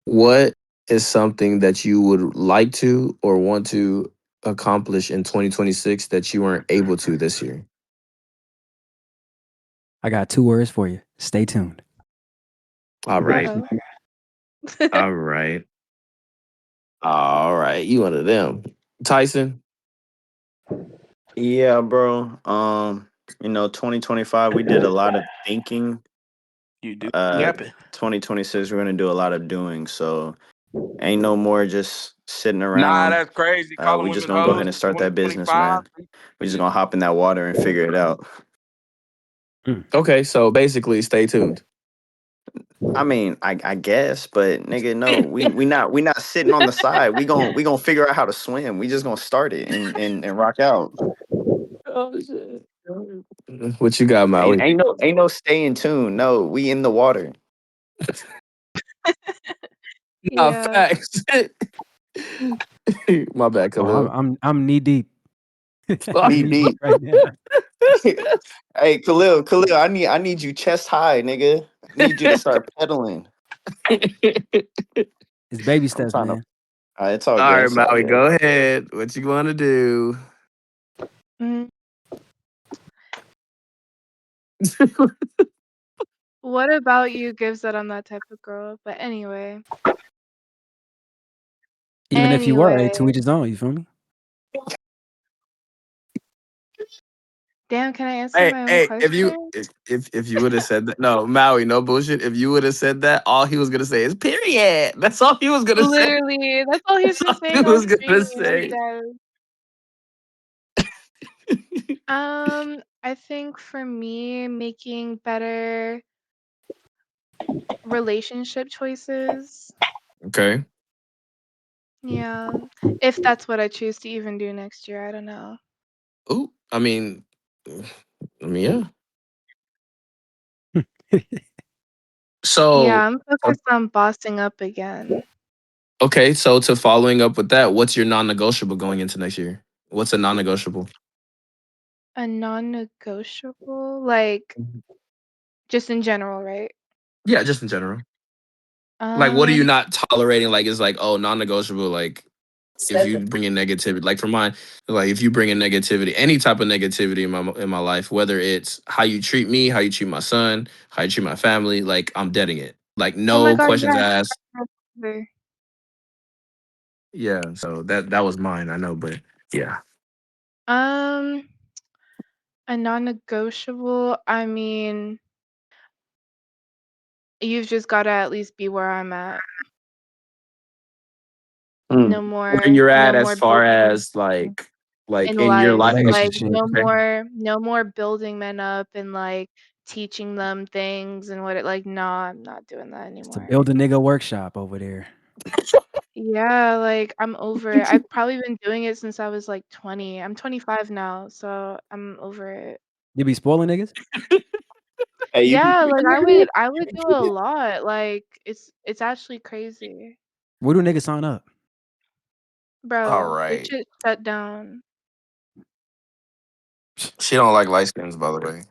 What is something that you would like to or want to accomplish in 2026 that you weren't able to this year? I got 2 words for you. Stay tuned. All I got right. you. Oh. All right. All right. You one of them. Tyson? Yeah, bro. 2025 we did a lot of thinking. You do Uh yapping. 2026 we're gonna do a lot of doing. So ain't no more just sitting Nah, around. that's crazy. Calling We just women gonna go hoes ahead and in start that business, 2025. man. We just gonna hop in that water and figure it out. Mm. Okay, so basically stay tuned. I mean, I guess, but nigga, no, we not sitting on the side. We gonna figure out how to swim. We just gonna start it and rock out. Oh shit. What you got, Ain't Maui? ain't no ain't no stay in tune. No, we in the water. Nah, Yeah. facts. My bad, Oh, Khalil. I'm knee deep. Fuck. Knee knee deep deep. right now. Hey, Khalil, I need you chest high, nigga. I need you to start pedaling. It's baby I'm steps, trying to. man. It's all All good. right, It's all Maui, good. go ahead. What you want to do? Mm. What about you gives that I'm that type of girl? But anyway. Even if you were, Anyway. to each his own. You feel me? Damn, can I answer Hey, my own hey, question? if you would have said that, no, Maui, no bullshit. If you would have said that, all he was gonna say is period. That's all he was gonna say. Literally, that's all he's That's been all he saying all was gonna stream. I'm say. dead. I think for me, making better relationship choices. Okay. Yeah. If that's what I choose to even do next year, I don't know. Ooh, yeah. Yeah, So, I'm focused on bossing up again. okay, so to following up with that, what's your non-negotiable going into next year? What's a non-negotiable? A non-negotiable, like just in general, right? Yeah, just in general. Like, what are you Um, not tolerating? Like, it's like, oh, non-negotiable. Like, if you bring in negativity, like for mine, like if you bring in negativity, any type of negativity in my life, whether it's how you treat me, how you treat my son, how you treat my family, like I'm deading it. Like oh my no God, questions yes. asked. There. Yeah, so that was mine. I know, but yeah. Um, a non-negotiable, I mean, you've just got to at least be where I'm at. Mm. No Where more, you're no at as more far building as like in in your life. life. Like Relationship. Okay. no more building men up and like teaching them things and what it like, nah, I'm not doing that It's a anymore. build a nigga workshop over there. Yeah, like I'm over it. I've probably been doing it since I was like 20. I'm 25 now, so I'm over it. You be spoiling niggas? Hey, you be. Yeah, like I would do a lot. Like it's actually crazy. Where do niggas sign up? All Bro, this right. shit shut down. She don't like light skins, by the way.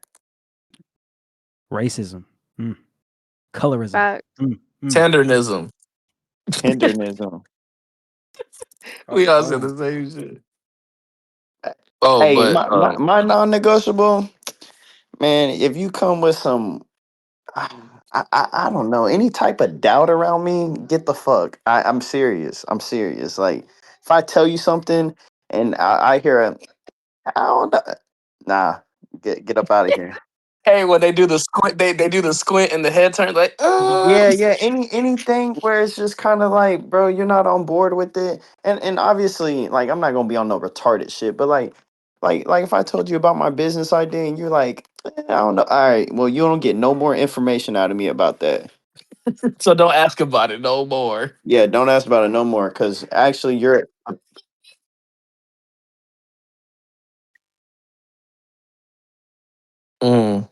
Racism. Mm. Colorism. Back. Mm. Tendernism. Tendernism. We all said Oh. the same shit. Oh, Hey, but my non-negotiable, man. If you come with some, I don't know, any type of doubt around me, get the fuck. I'm serious. I'm serious. Like if I tell you something and I hear a, I don't know, nah, get up out of here. hey, when they do the squint, they do the squint and the head turns like, Yeah, yeah. Anything where it's just kind of like, bro, you're not on board with it, and obviously, like, I'm not gonna be on no retarded shit, but like, if I told you about my business idea and you're like, I don't know, all right, well, you don't get no more information out of me about that. so don't ask about it no more. Yeah, don't ask about it no more, because actually, you're. Mm.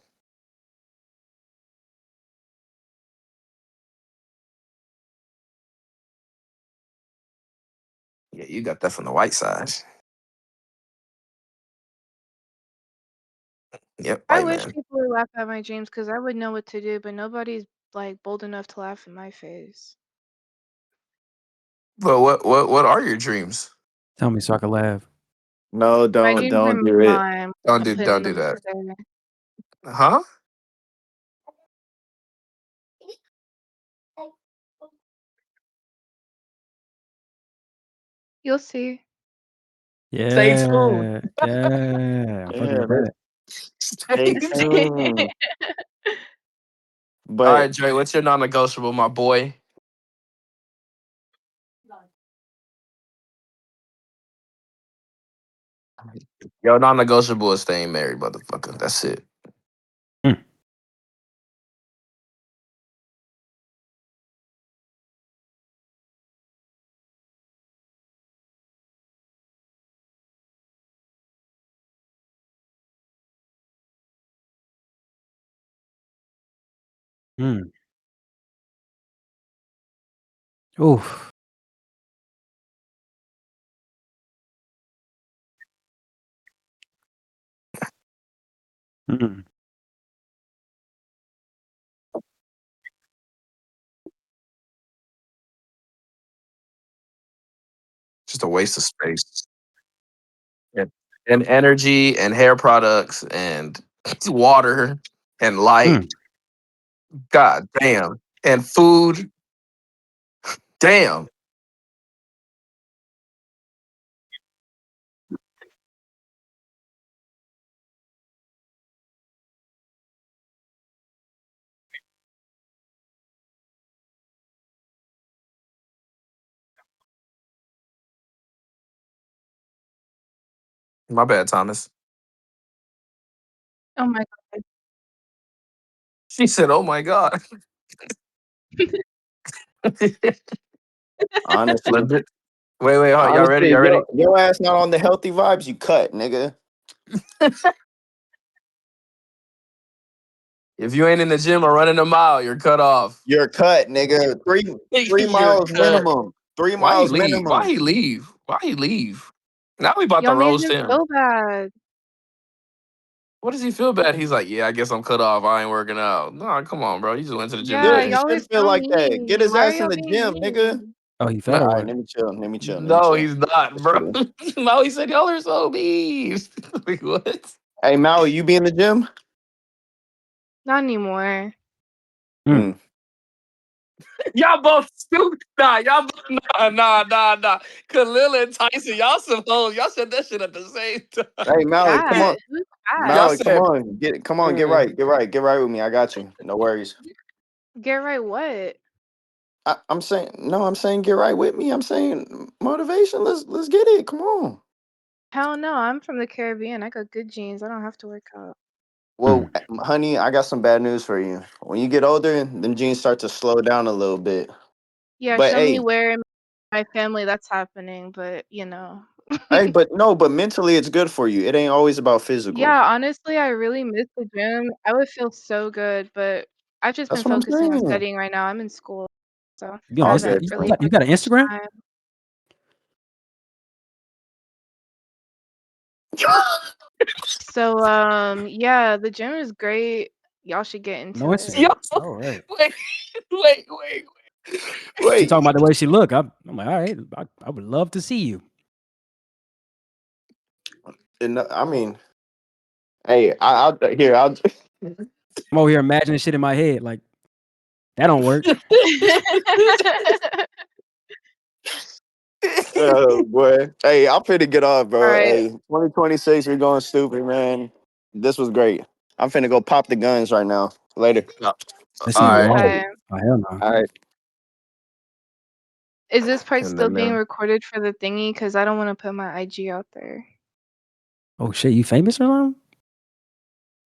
Yeah, you got that from the white side. Yep, I white wish man. people would laugh at my dreams because I would know what to do, but nobody's like bold enough to laugh in my face. But what are your dreams? Tell me so I can laugh. No, My don't dreams are don't do it. mine. Don't I'm do putting don't do them that. together. Huh? You'll see. Stay tuned. Yeah. Yeah. I'm fucking Yeah, with that. stay Stay tuned. tuned. All But right, Dre, what's your non-negotiable, my boy? Your non-negotiable is staying married, motherfucker. That's it. Mm. Mm. Oof. Mm. Just a waste of space. And energy and hair products and water and light. Mm. God damn. And food. Damn. My bad, Thomas. Oh my god. She said, "Oh my god." Honestly, Legit. Wait, y'all ready? honestly, Y'all ready? your ass not on the healthy vibes. You cut, nigga. If you ain't in the gym or running a mile, you're cut off. You're cut, nigga. Three You're miles cut. minimum. Three Why he miles leave? Why minimum. he leave? Why he leave? Now we about to Y'all made roast him him. feel bad. What does he feel bad? He's like, yeah, I guess I'm cut off. I ain't working out. No, come on, bro. You just went to the gym Yeah, Good. He today. y'all are should feel so like that. Get mean. his Why are ass in y'all the being gym, nigga. mean? Oh, he No, fell or All right, what? let me chill. Let me chill. Let me no, chill. he's not, Just bro. chill. No, he said y'all are so mean. Like, what? Hey, Maui, you be in the gym? Not anymore. Mm. Mm. Y'all both stupid. Y'all both, nah. Khalil and Tyson, y'all some hoes. Y'all said that shit at the same time. Hey, Maui, come on. Cat. Who's cat? Y'all Maui, come said, on. Come on, get mm, right. Get right. Get right with me. I got you. No worries. Get right what? I'm saying no. I'm saying get right with me. I'm saying motivation. Let's get it. Come on. Hell no, I'm from the Caribbean. I got good genes. I don't have to work out. Well, Mm. honey, I got some bad news for you. When you get older, them jeans start to slow down a little bit. Yeah, But show me hey, where in my family that's happening, but but no, but mentally it's good for you. It ain't always about physical. Yeah, honestly, I really miss the gym. I would feel so good, but I've just been That's what I'm focusing on saying. studying right now. I'm in school, so You I on I Insta- haven't get you you. really got you had got an much Instagram? time. So, yeah, the gym is great. Y'all should get No into it. yo, Instagram. All right. wait. She Wait, talking about the way she look. I'm like, all right. I would love to see you. and I mean, hey, I'll here. I'll. I'm over here imagining shit in my head. Like that don't work. Oh boy. Hey, I'm finna get off, All bro. right. Hey, 2026, you're going stupid, man. This was great. I'm finna go pop the guns right now. Later. All Let's see right. raw. Okay. Oh hell no. All right. Is this part And still then being recorded for the thingy? Because I don't want to put my IG out there. Oh shit, you famous or something?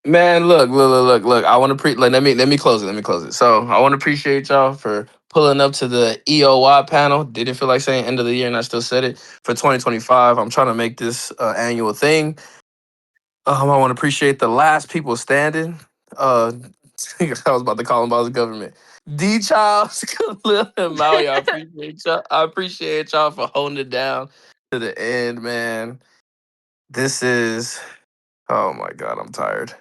man, look. I want to let me close it. Let me close it. So I want to appreciate y'all for pulling up to the EOY panel. Didn't feel like saying end of the year, and I still said it for 2025. I'm trying to make this annual thing. I want to appreciate the last people standing. I was about to call him about the government. D Childs, Khalil, and Maui. I appreciate y'all. I appreciate y'all for holding it down to the end, man. This is. Oh my god, I'm tired.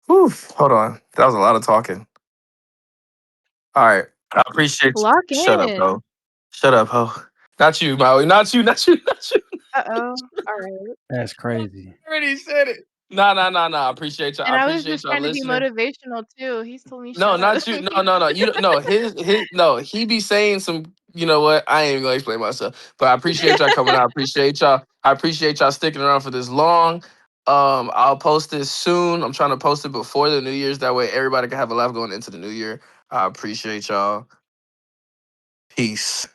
Whew, hold on. That was a lot of talking. All right. I appreciate you. Lock Shut up, in. ho. Shut up, ho. Not you, Maui. Not you. Uh-oh. All right. That's crazy. I already said it. Nah. I appreciate y'all. I And I was appreciate just y'all trying to be listening. motivational too. He's told me No, shut up. not you. No. You no his no. He be saying some. You know what? I ain't even gonna explain myself. But I appreciate y'all coming out. I appreciate y'all sticking around for this long. I'll post this soon. I'm trying to post it before the New Year's. That way everybody can have a laugh going into the New Year. I appreciate y'all. Peace.